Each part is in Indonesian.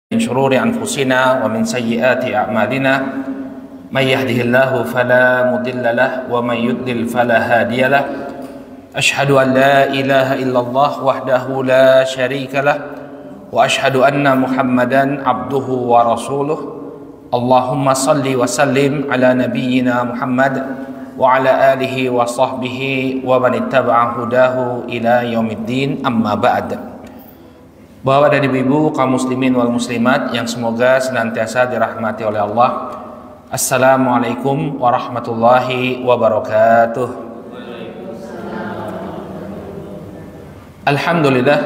من شرور أنفسنا ومن سيئات أعمالنا من يهده الله فلا مضل له ومن يضلل فلا هادي له أشهد أن لا إله إلا الله وحده لا شريك له وأشهد أن محمدا عبده ورسوله اللهم صل وسلم على نبينا محمد وعلى آله وصحبه ومن اتبع هداه إلى يوم الدين أما بعد. Bapak dan ibu-ibu kaum muslimin wal muslimat yang semoga senantiasa dirahmati oleh Allah. Assalamualaikum warahmatullahi wabarakatuh. Alhamdulillah,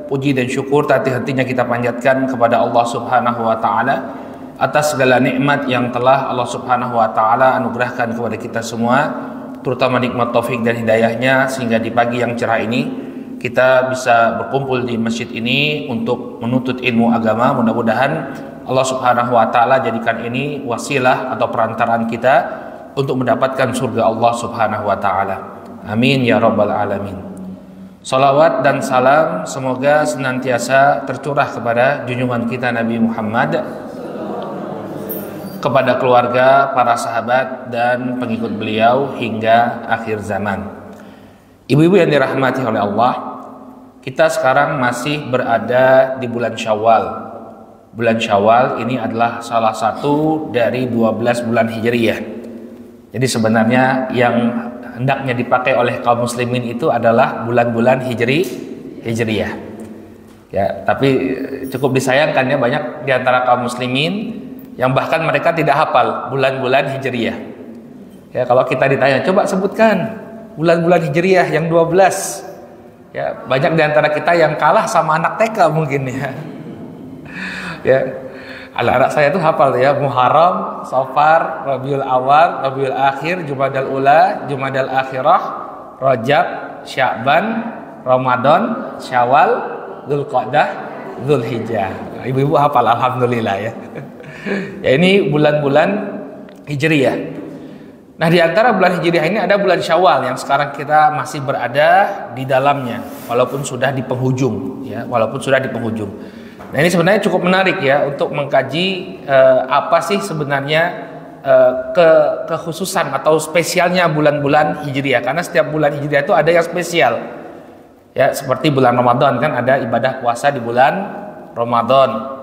puji dan syukur tak henti-hentinya kita panjatkan kepada Allah Subhanahu wa taala atas segala nikmat yang telah Allah Subhanahu wa taala anugerahkan kepada kita semua, terutama nikmat taufik dan hidayahnya, sehingga di pagi yang cerah ini kita bisa berkumpul di masjid ini untuk menuntut ilmu agama. Mudah-mudahan Allah Subhanahu wa taala jadikan ini wasilah atau perantaraan kita untuk mendapatkan surga Allah Subhanahu wa taala. Amin ya rabbal alamin. Salawat dan salam semoga senantiasa tercurah kepada junjungan kita Nabi Muhammad, kepada keluarga, para sahabat dan pengikut beliau hingga akhir zaman. Ibu-ibu yang dirahmati oleh Allah, kita sekarang masih berada di bulan Syawal. Bulan Syawal ini adalah salah satu dari 12 bulan Hijriyah. Jadi sebenarnya yang hendaknya dipakai oleh kaum muslimin itu adalah bulan-bulan Hijriyah. Ya, tapi cukup disayangkan ya, banyak di antara kaum muslimin yang bahkan mereka tidak hafal bulan-bulan Hijriyah. Ya, kalau kita ditanya, coba sebutkan bulan-bulan Hijriyah yang 12. Ya, banyak di antara kita yang kalah sama anak TK mungkin ya. Ya, anak-anak saya itu hafal ya, Muharram, Safar, Rabiul Awal, Rabiul Akhir, Jumadal Ula, Jumadal Akhirah, Rajab, Sya'ban, Ramadan, Syawal, Dzulqa'dah, Dzulhijjah. Ibu-ibu hafal alhamdulillah ya. Ya, ini bulan-bulan Hijriyah. Nah, di antara bulan Hijriah ini ada bulan Syawal yang sekarang kita masih berada di dalamnya, walaupun sudah di penghujung ya, Nah, ini sebenarnya cukup menarik ya untuk mengkaji apa sih sebenarnya kekhususan atau spesialnya bulan-bulan Hijriah, karena setiap bulan Hijriah itu ada yang spesial. Ya, seperti bulan Ramadan kan ada ibadah puasa di bulan Ramadan.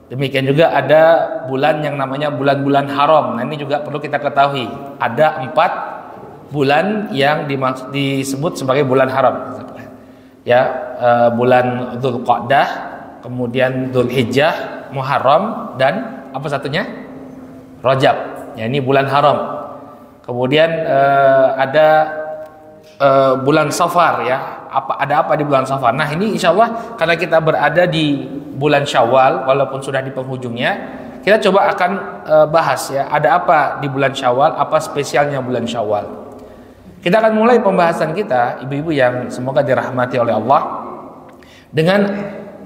Demikian juga ada bulan yang namanya bulan-bulan haram. Nah, ini juga perlu kita ketahui. Ada 4 bulan yang disebut sebagai bulan haram. Ya, bulan Dzulqa'dah, kemudian Dzulhijjah, Muharram, dan apa satunya? Rajab. Ya, ini bulan haram. Kemudian ada bulan Safar ya. Ada apa di bulan Safar? Nah, ini insya Allah karena kita berada di bulan Syawal, walaupun sudah di penghujungnya, kita coba akan bahas ya, ada apa di bulan Syawal, apa spesialnya bulan Syawal. Kita akan mulai pembahasan kita, ibu-ibu yang semoga dirahmati oleh Allah, dengan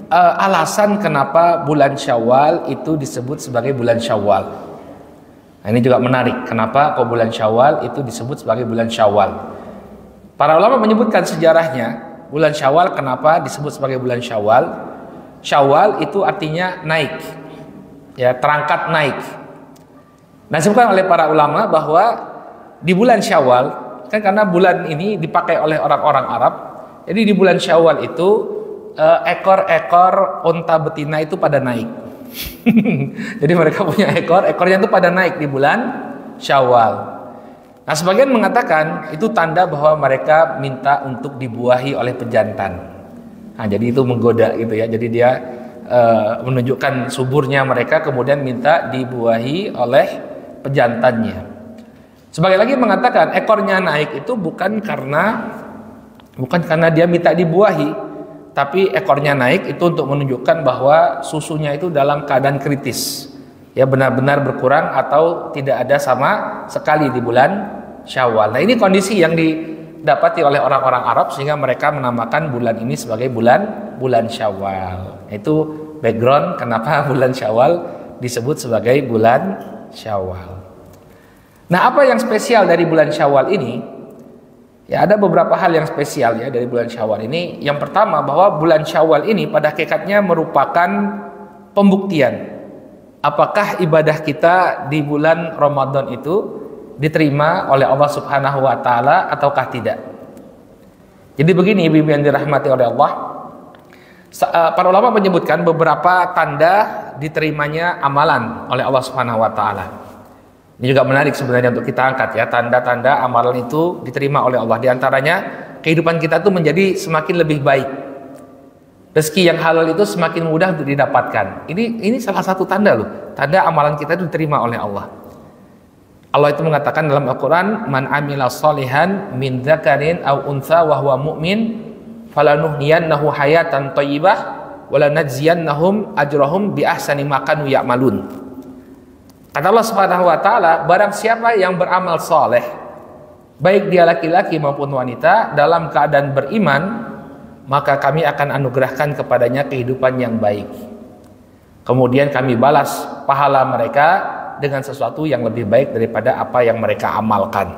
alasan kenapa bulan Syawal itu disebut sebagai bulan Syawal. Nah, ini juga menarik, kenapa kok bulan Syawal itu disebut sebagai bulan Syawal. Para ulama menyebutkan sejarahnya, bulan Syawal kenapa disebut sebagai bulan Syawal. Syawal itu artinya naik, ya, terangkat naik. Nah, disebutkan oleh para ulama bahwa di bulan Syawal, kan karena bulan ini dipakai oleh orang-orang Arab, jadi di bulan Syawal itu ekor-ekor unta betina itu pada naik. Jadi mereka punya ekornya itu pada naik di bulan Syawal. Nah, sebagian mengatakan itu tanda bahwa mereka minta untuk dibuahi oleh pejantan. Nah, jadi itu menggoda gitu ya. Jadi dia menunjukkan suburnya mereka, kemudian minta dibuahi oleh pejantannya. Sebagian lagi mengatakan ekornya naik itu bukan karena dia minta dibuahi, tapi ekornya naik itu untuk menunjukkan bahwa susunya itu dalam keadaan kritis. Ya, benar-benar berkurang atau tidak ada sama sekali di bulan Syawal. Nah, ini kondisi yang didapati oleh orang-orang Arab sehingga mereka menamakan bulan ini sebagai bulan Syawal. Itu background kenapa bulan Syawal disebut sebagai bulan Syawal. Nah, apa yang spesial dari bulan Syawal ini? Ya, ada beberapa hal yang spesial ya dari bulan Syawal ini. Yang pertama, bahwa bulan Syawal ini pada hakikatnya merupakan pembuktian apakah ibadah kita di bulan Ramadan itu diterima oleh Allah Subhanahu wa taala ataukah tidak. Jadi begini ibu-ibu yang dirahmati oleh Allah, para ulama menyebutkan beberapa tanda diterimanya amalan oleh Allah Subhanahu wa taala. Ini juga menarik sebenarnya untuk kita angkat ya, tanda-tanda amalan itu diterima oleh Allah. Di antaranya kehidupan kita tuh menjadi semakin lebih baik. Rezeki yang halal itu semakin mudah untuk didapatkan. Ini salah satu tanda loh, tanda amalan kita itu diterima oleh Allah. Allah itu mengatakan dalam Al-Quran, man amila sholihan min dzakarin aw untha wa huwa mu'min falanuhyiyannahu hayatan thayyibah wa lanajziyannahum ajrahum bi ahsani ma kanu ya'malun. Kata Allah Subhanahu wa taala, barang siapa yang beramal soleh, baik dia laki-laki maupun wanita, dalam keadaan beriman, maka kami akan anugerahkan kepadanya kehidupan yang baik. Kemudian kami balas pahala mereka dengan sesuatu yang lebih baik daripada apa yang mereka amalkan.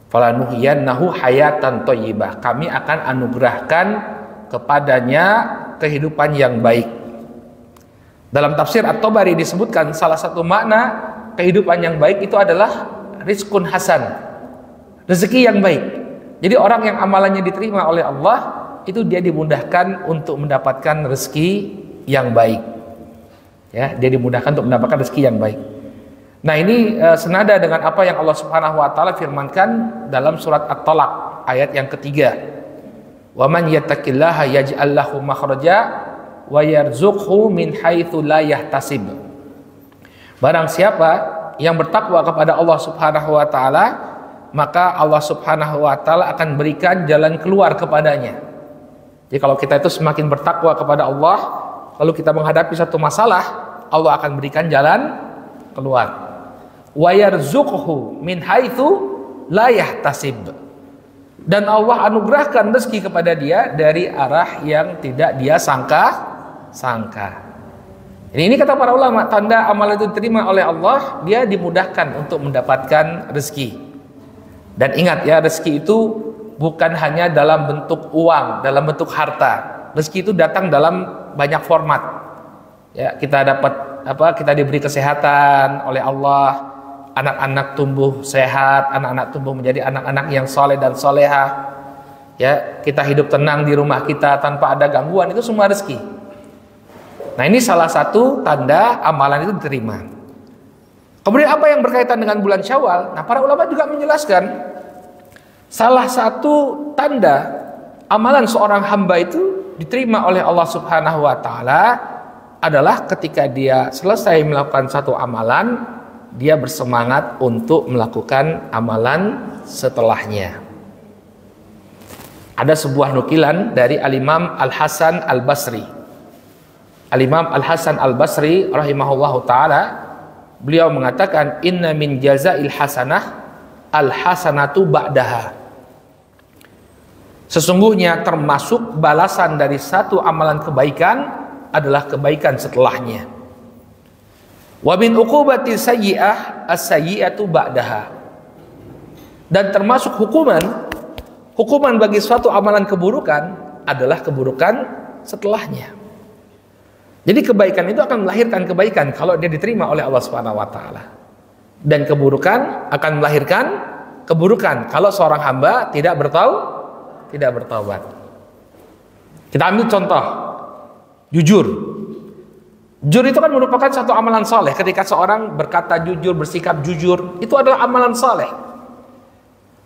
Falanuhyiyannahu hayatan thayyibah. Kami akan anugerahkan kepadanya kehidupan yang baik. Dalam tafsir At-Tabari disebutkan salah satu makna kehidupan yang baik itu adalah rizqun hasan, rezeki yang baik. Jadi orang yang amalannya diterima oleh Allah itu dia dimudahkan untuk mendapatkan rezeki yang baik. Ya, dia dimudahkan untuk mendapatkan rezeki yang baik. Nah, ini senada dengan apa yang Allah Subhanahu wa taala firmankan dalam surat At-Talaq ayat yang ketiga. Wa man yattaqillaha yaj'al lahu makhraja wa yarzuqhu min haitsu la yahtasib. Barang siapa yang bertakwa kepada Allah Subhanahu wa taala, maka Allah Subhanahu wa taala akan berikan jalan keluar kepadanya. Jadi kalau kita itu semakin bertakwa kepada Allah, lalu kita menghadapi satu masalah, Allah akan berikan jalan keluar. Wa yarzuqhu min haitsu la yahtasib. Dan Allah anugerahkan rezeki kepada dia dari arah yang tidak dia sangka. Ini kata para ulama, tanda amal itu diterima oleh Allah, dia dimudahkan untuk mendapatkan rezeki. Dan ingat ya, rezeki itu bukan hanya dalam bentuk uang, dalam bentuk harta. Rezeki itu datang dalam banyak format. Ya, kita dapat kita diberi kesehatan oleh Allah, anak-anak tumbuh sehat, anak-anak tumbuh menjadi anak-anak yang soleh dan solehah. Ya, kita hidup tenang di rumah kita tanpa ada gangguan, itu semua rezeki. Nah, ini salah satu tanda amalan itu diterima. Kemudian apa yang berkaitan dengan bulan Syawal? Nah, para ulama juga menjelaskan salah satu tanda amalan seorang hamba itu diterima oleh Allah Subhanahu wa taala adalah ketika dia selesai melakukan satu amalan, dia bersemangat untuk melakukan amalan setelahnya. Ada sebuah nukilan dari Al-Imam Al-Hasan Al-Basri. Al-Imam Al-Hasan Al-Basri rahimahullahu ta'ala, beliau mengatakan, inna min jazail hasanah al-hasanatu ba'daha. Sesungguhnya termasuk balasan dari satu amalan kebaikan adalah kebaikan setelahnya. Wa min uqubati sayyi'ah as-sayyi'atu ba'daha. Dan termasuk hukuman bagi suatu amalan keburukan adalah keburukan setelahnya. Jadi kebaikan itu akan melahirkan kebaikan kalau dia diterima oleh Allah Subhanahu wa taala. Dan keburukan akan melahirkan keburukan kalau seorang hamba tidak bertaubat. Kita ambil contoh jujur. Jujur itu kan merupakan satu amalan saleh. Ketika seorang berkata jujur, bersikap jujur, itu adalah amalan saleh.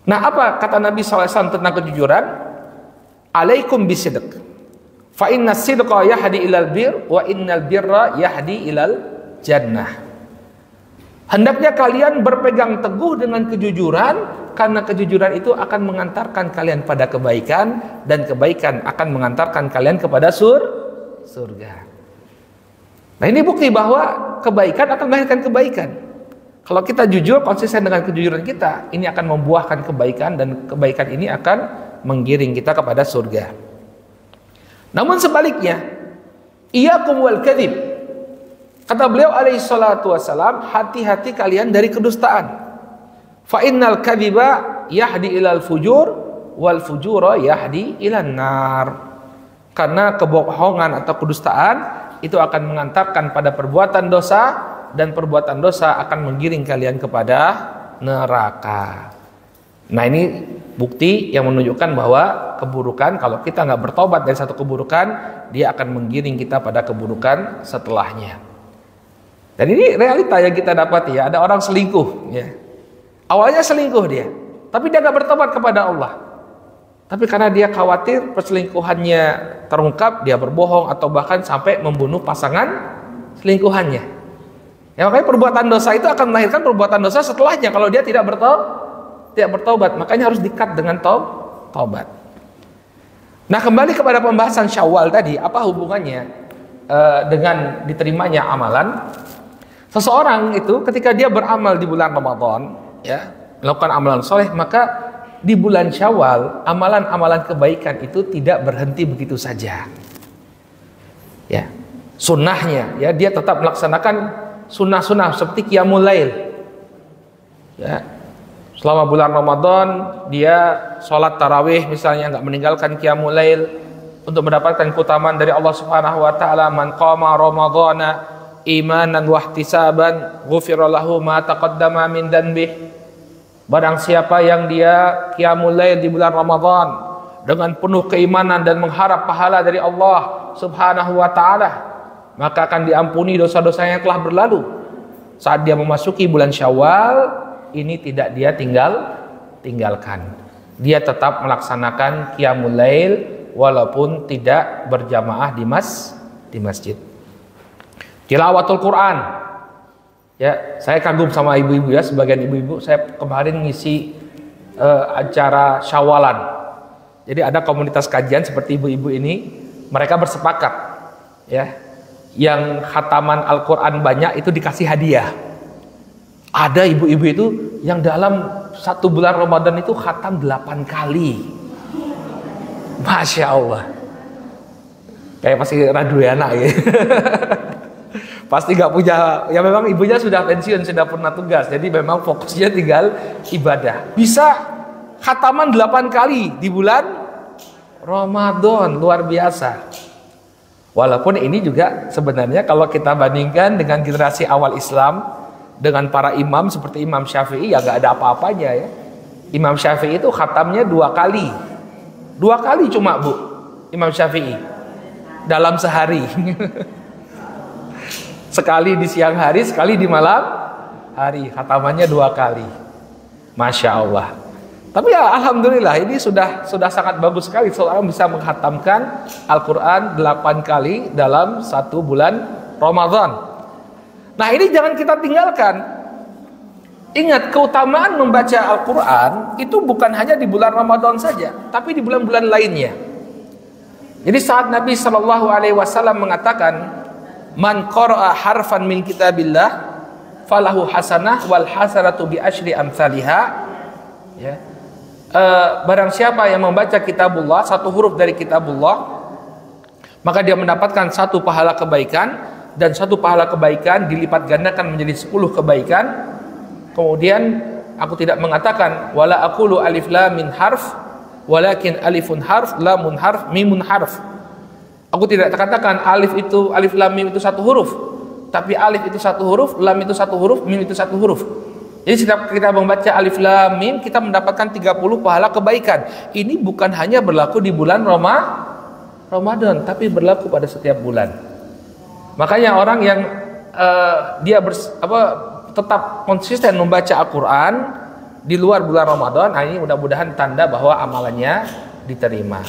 Nah, apa kata Nabi SAW tentang kejujuran? Alaikum bisidq. Fa inna sidqa yahdi ilal bir wa innal birra yahdi ilal jannah. Hendaknya kalian berpegang teguh dengan kejujuran, karena kejujuran itu akan mengantarkan kalian pada kebaikan, dan kebaikan akan mengantarkan kalian kepada surga. Nah, ini bukti bahwa kebaikan akan melahirkan kebaikan. Kalau kita jujur, konsisten dengan kejujuran kita, ini akan membuahkan kebaikan, dan kebaikan ini akan menggiring kita kepada surga. Namun sebaliknya, iyyakum wal kadzib. Kata beliau alaihi salatu wasalam, hati-hati kalian dari kedustaan. Fa innal kadziba yahdi ilal fujur wal fujura yahdi ilan nar. Karena kebohongan atau kedustaan itu akan mengantarkan pada perbuatan dosa, dan perbuatan dosa akan menggiring kalian kepada neraka. Nah, ini bukti yang menunjukkan bahwa keburukan, kalau kita nggak bertobat dari satu keburukan, dia akan menggiring kita pada keburukan setelahnya. Dan ini realita yang kita dapati ya. Ada orang selingkuh ya. Awalnya selingkuh dia, tapi dia nggak bertobat kepada Allah. Tapi karena dia khawatir perselingkuhannya terungkap, dia berbohong atau bahkan sampai membunuh pasangan selingkuhannya. Ya, makanya perbuatan dosa itu akan melahirkan perbuatan dosa setelahnya kalau dia tidak bertobat. Makanya harus di-cut dengan taubat. Nah, kembali kepada pembahasan Syawal tadi, apa hubungannya dengan diterimanya amalan? Seseorang itu ketika dia beramal di bulan Ramadan, ya, melakukan amalan soleh, maka di bulan Syawal amalan-amalan kebaikan itu tidak berhenti begitu saja. Ya, sunnahnya, ya, dia tetap melaksanakan sunnah-sunnah seperti qiyamul lail. Ya, selama bulan Ramadan dia sholat tarawih misalnya, nggak meninggalkan qiyamul lail untuk mendapatkan keutamaan dari Allah Subhanahu wa taala. Man qama ramadhana imanan wa ihtisaban ghufira lahu ma taqaddama min dhanbihi. Barang siapa yang dia qiyamul lail di bulan Ramadan dengan penuh keimanan dan mengharap pahala dari Allah Subhanahu wa taala, maka akan diampuni dosa-dosanya yang telah berlalu. Saat dia memasuki bulan Syawal, ini tidak dia tinggalkan. Dia tetap melaksanakan qiyamul lail walaupun tidak berjamaah di masjid. Tilawatul Quran. Ya, saya kagum sama ibu-ibu ya, sebagian ibu-ibu. Saya kemarin ngisi acara Syawalan. Jadi ada komunitas kajian seperti ibu-ibu ini, mereka bersepakat ya, yang khataman Al-Quran banyak itu dikasih hadiah. Ada ibu-ibu itu yang dalam satu bulan Ramadan itu khatam 8 kali. Masya Allah. Kayak pasti Raduyana ya. Pasti gak punya, ya memang ibunya sudah pensiun, sudah pernah tugas, jadi memang fokusnya tinggal ibadah. Bisa khataman 8 kali di bulan Ramadan, luar biasa. Walaupun ini juga sebenarnya kalau kita bandingkan dengan generasi awal Islam, dengan para imam seperti Imam Syafi'i, ya gak ada apa-apanya ya. Imam Syafi'i itu khatamnya 2 kali. 2 kali cuma, Bu, Imam Syafi'i dalam sehari. Sekali di siang hari, sekali di malam hari. Khatamannya 2 kali. Masya Allah. Tapi ya alhamdulillah, ini sudah sangat bagus sekali seorang bisa menghatamkan Al-Quran 8 kali dalam 1 bulan Ramadan. Nah, ini jangan kita tinggalkan. Ingat, keutamaan membaca Al-Quran itu bukan hanya di bulan Ramadan saja, tapi di bulan-bulan lainnya. Jadi saat Nabi SAW mengatakan, man qara'a harfan min kitabillah falahu hasanah wal hasanatu bi asyri amsalihha, ya. Barang siapa yang membaca kitabullah, 1 huruf dari kitabullah, maka dia mendapatkan 1 pahala kebaikan, dan 1 pahala kebaikan dilipat gandakan menjadi 10 kebaikan. Kemudian aku tidak mengatakan wala aqulu alif lam min harf walakin alifun harf lamun harf mimun harf. Aku tidak katakan alif lam mim itu 1 huruf, tapi alif itu 1 huruf, lam itu 1 huruf, mim itu 1 huruf. Jadi setiap kita membaca alif lam mim, kita mendapatkan 30 pahala kebaikan. Ini bukan hanya berlaku di bulan Ramadan, tapi berlaku pada setiap bulan. Makanya orang yang dia tetap konsisten membaca Al-Quran di luar bulan Ramadan, ini mudah-mudahan tanda bahwa amalannya diterima.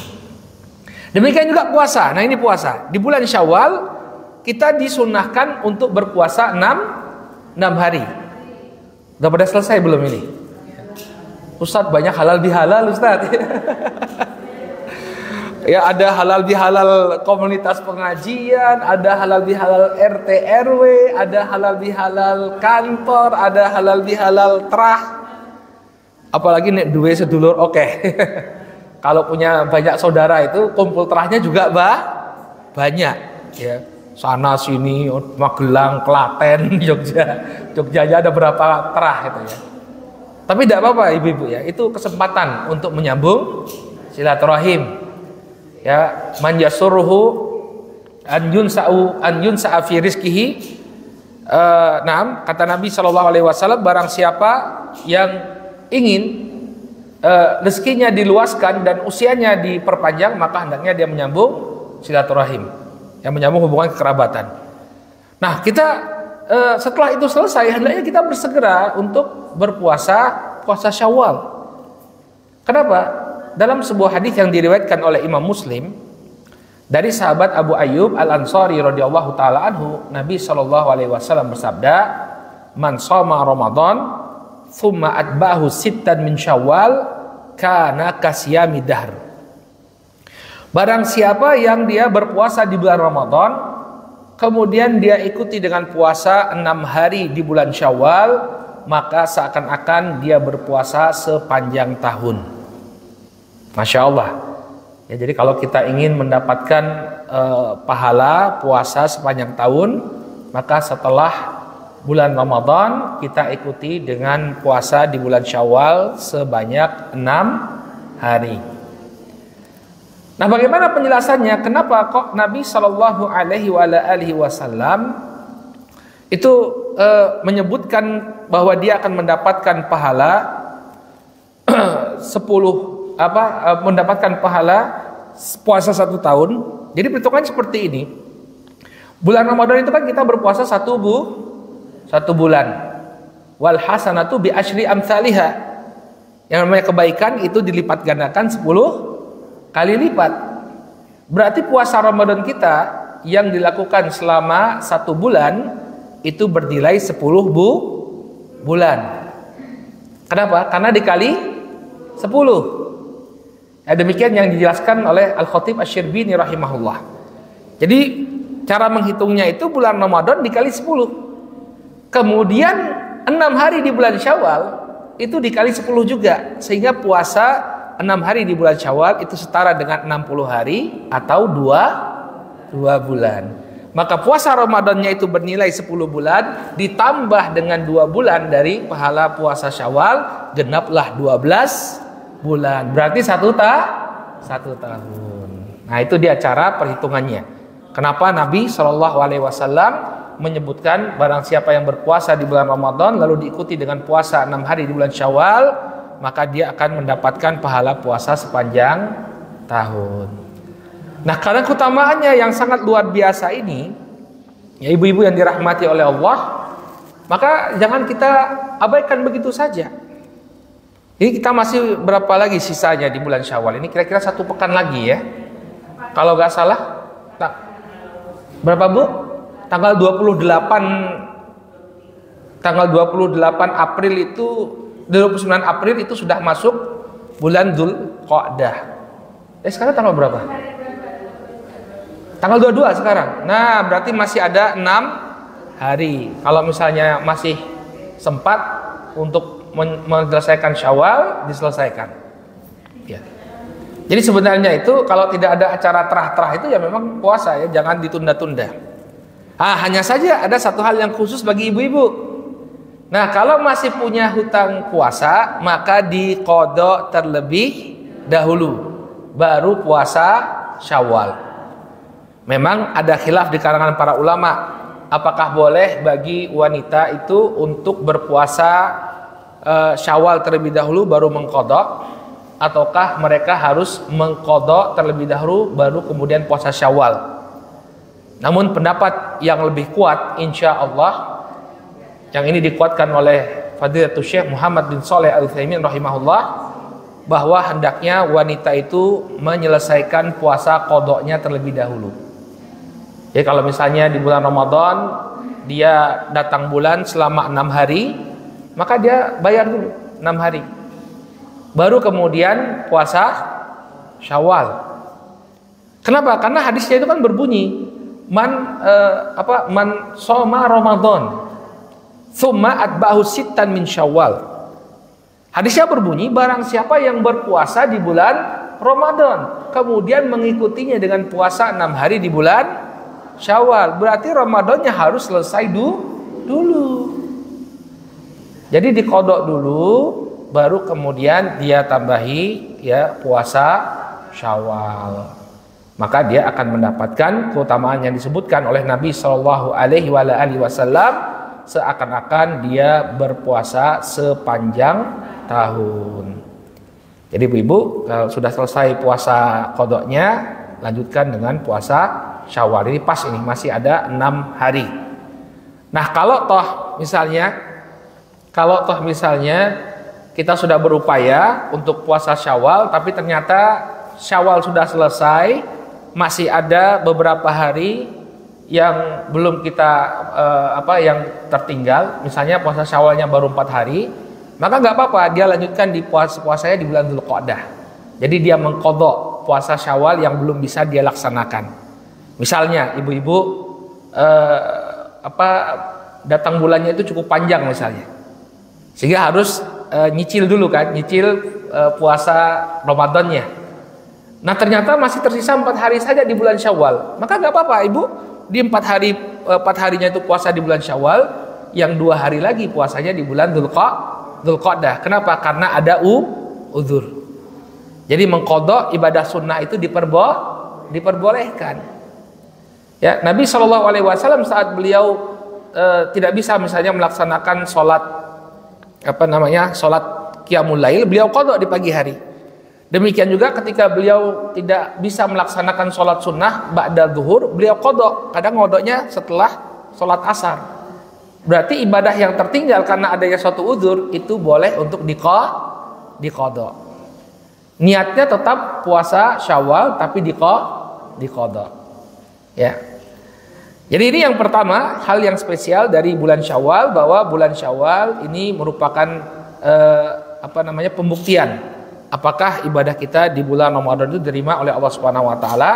Demikian juga puasa. Nah, ini puasa. Di bulan Syawal kita disunahkan untuk berpuasa 6 hari. Udah pada selesai belum ini? Ustadz, banyak halal bihalal Ustadz. Ya, ada halal bihalal komunitas pengajian, ada halal bihalal RT RW, ada halal bihalal kantor, ada halal bihalal terah. Apalagi nek duwe sedulur oke. Kalau punya banyak saudara itu kumpul terahnya juga banyak ya. Sana sini Magelang, Klaten, Jogjanya ada berapa terah itu ya. Tapi tidak apa-apa ibu-ibu ya. Itu kesempatan untuk menyambung silaturahim. Ya, man yasurruhu an yunsa'a fi rizqihi. Kata Nabi Shallallahu Alaihi Wasallam, barang siapa yang ingin rezekinya diluaskan dan usianya diperpanjang, maka hendaknya dia menyambung silaturahim, yang menyambung hubungan kekerabatan. Nah, kita setelah itu selesai, hendaknya kita bersegera untuk puasa Syawal. Kenapa? Dalam sebuah hadis yang diriwayatkan oleh Imam Muslim dari sahabat Abu Ayyub Al-Ansari radhiyallahu taala anhu, Nabi sallallahu alaihi wasallam bersabda, "Man shoma Ramadan tsumma atba'ahu sittan min Syawal kana kasyami dahr." Barang siapa yang dia berpuasa di bulan Ramadan, kemudian dia ikuti dengan puasa 6 hari di bulan Syawal, maka seakan-akan dia berpuasa sepanjang tahun. Masya Allah. Ya, jadi kalau kita ingin mendapatkan pahala puasa sepanjang tahun, maka setelah bulan Ramadan kita ikuti dengan puasa di bulan Syawal sebanyak 6 hari. Nah, bagaimana penjelasannya? Kenapa kok Nabi Shallallahu Alaihi Wasallam itu menyebutkan bahwa dia akan mendapatkan pahala 10 mendapatkan pahala puasa 1 tahun. Jadi perhitungannya seperti ini. Bulan Ramadan itu kan kita berpuasa satu bulan. Wal hasanatu bi asyri amsalihha. Yang namanya kebaikan itu dilipat gandakan 10 kali lipat. Berarti puasa Ramadan kita yang dilakukan selama 1 bulan itu bernilai 10 bulan. Kenapa? Karena dikali 10. Demikian yang dijelaskan oleh Al-Khatib Asy-Syirbini rahimahullah. Jadi cara menghitungnya itu bulan Ramadan dikali 10. Kemudian 6 hari di bulan Syawal itu dikali 10 juga. Sehingga puasa 6 hari di bulan Syawal itu setara dengan 60 hari atau 2 bulan. Maka puasa Ramadannya itu bernilai 10 bulan ditambah dengan 2 bulan dari pahala puasa Syawal, genaplah 12 bulan. Berarti 1 tahun. Nah, itu dia cara perhitungannya. Kenapa Nabi Shallallahu Alaihi Wasallam menyebutkan barang siapa yang berpuasa di bulan Ramadan lalu diikuti dengan puasa 6 hari di bulan Syawal, maka dia akan mendapatkan pahala puasa sepanjang tahun. Nah, karena keutamaannya yang sangat luar biasa ini, ya ibu-ibu yang dirahmati oleh Allah, maka jangan kita abaikan begitu saja. Ini kita masih berapa lagi sisanya di bulan Syawal? Ini kira-kira 1 pekan lagi ya. Kalau nggak salah, berapa Bu? Tanggal 28 April itu, 29 April itu sudah masuk bulan Dzulqa'dah. Sekarang tanggal berapa? Tanggal 22 sekarang. Nah, berarti masih ada 6 hari. Kalau misalnya masih sempat untuk menyelesaikan Syawal, diselesaikan. Ya. Jadi sebenarnya itu kalau tidak ada acara terah-terah itu ya memang puasa ya, jangan ditunda-tunda. Hanya saja ada satu hal yang khusus bagi ibu-ibu. Nah, kalau masih punya hutang puasa, maka diqodho terlebih dahulu, baru puasa Syawal. Memang ada khilaf di kalangan para ulama, apakah boleh bagi wanita itu untuk berpuasa Syawal terlebih dahulu baru mengqadha, ataukah mereka harus mengqadha terlebih dahulu baru kemudian puasa Syawal. Namun pendapat yang lebih kuat insya Allah, yang ini dikuatkan oleh Fadilatul Syekh Muhammad bin Shalih Al-Utsaimin rahimahullah, bahwa hendaknya wanita itu menyelesaikan puasa qadhanya terlebih dahulu. Jadi kalau misalnya di bulan Ramadan dia datang bulan selama 6 hari, maka dia bayar dulu 6 hari, baru kemudian puasa Syawal. Kenapa? Karena hadisnya itu kan berbunyi man shoma Ramadan tsumma atba'ahu sittan min Syawal. Hadisnya berbunyi barang siapa yang berpuasa di bulan Ramadan kemudian mengikutinya dengan puasa 6 hari di bulan Syawal, berarti Ramadannya harus selesai dulu. Jadi diqodok dulu, baru kemudian dia tambahi ya puasa Syawal. maka dia akan mendapatkan keutamaan yang disebutkan oleh Nabi Shallallahu Alaihi Wasallam, seakan-akan dia berpuasa sepanjang tahun. Jadi ibu-ibu, kalau sudah selesai puasa qadoknya, lanjutkan dengan puasa Syawal. Ini pas, ini masih ada 6 hari. Nah, kalau toh misalnya kita sudah berupaya untuk puasa Syawal, tapi ternyata Syawal sudah selesai, masih ada beberapa hari yang belum kita yang tertinggal, misalnya puasa Syawalnya baru 4 hari, maka nggak apa-apa, dia lanjutkan di puasanya di bulan Dzulqa'dah. Jadi dia mengqadha puasa Syawal yang belum bisa dia laksanakan. Misalnya ibu-ibu datang bulannya itu cukup panjang misalnya, sehingga harus nyicil dulu kan, puasa Ramadannya. Nah, ternyata masih tersisa 4 hari saja di bulan Syawal, maka nggak apa-apa ibu, di 4 harinya itu puasa di bulan Syawal, yang 2 hari lagi puasanya di bulan Dzulqa'dah. Kenapa? Karena ada uzur. Jadi mengqadha ibadah sunnah itu diperbolehkan. Ya, Nabi Shallallahu Alaihi Wasallam saat beliau tidak bisa misalnya melaksanakan sholat qiyamul lail, beliau qadha di pagi hari. Demikian juga ketika beliau tidak bisa melaksanakan sholat sunnah ba'da zuhur, beliau qadha. Kadang qadhanya setelah sholat asar. Berarti ibadah yang tertinggal karena adanya suatu uzur itu boleh untuk diqadha. Niatnya tetap puasa Syawal tapi diqadha. Ya. Jadi ini yang pertama, hal yang spesial dari bulan Syawal, bahwa bulan Syawal ini merupakan pembuktian apakah ibadah kita di bulan Ramadan itu diterima oleh Allah Subhanahu wa taala,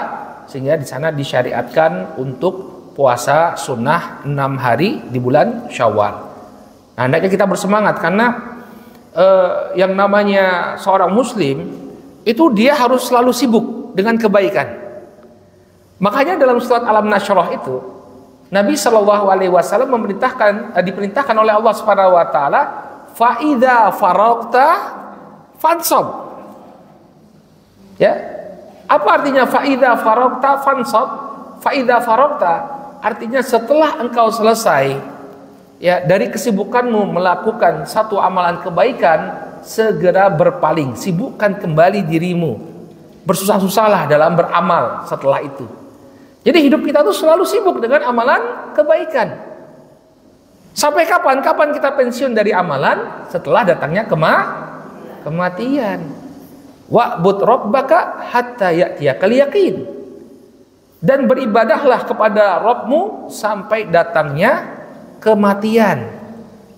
sehingga di sana disyariatkan untuk puasa sunnah 6 hari di bulan Syawal. Nah, hendaknya kita bersemangat karena yang namanya seorang muslim itu dia harus selalu sibuk dengan kebaikan. Makanya dalam surat Al-Nashrah itu Nabi Shallallahu Alaihi Wasallam diperintahkan oleh Allah Subhanahu Wa Taala, fa idza faragta fansab. Ya, apa artinya fa idza faragta fansab? Fa idza faragta artinya setelah engkau selesai ya dari kesibukanmu melakukan satu amalan kebaikan, segera berpaling, sibukkan kembali dirimu, bersusah-susahlah dalam beramal setelah itu. Jadi hidup kita tuh selalu sibuk dengan amalan kebaikan. Sampai kapan? Kapan kita pensiun dari amalan? Setelah datangnya kematian. Wa'bud rabbaka hatta ya'tiyakal yaqin. Dan beribadahlah kepada Rabbmu sampai datangnya kematian.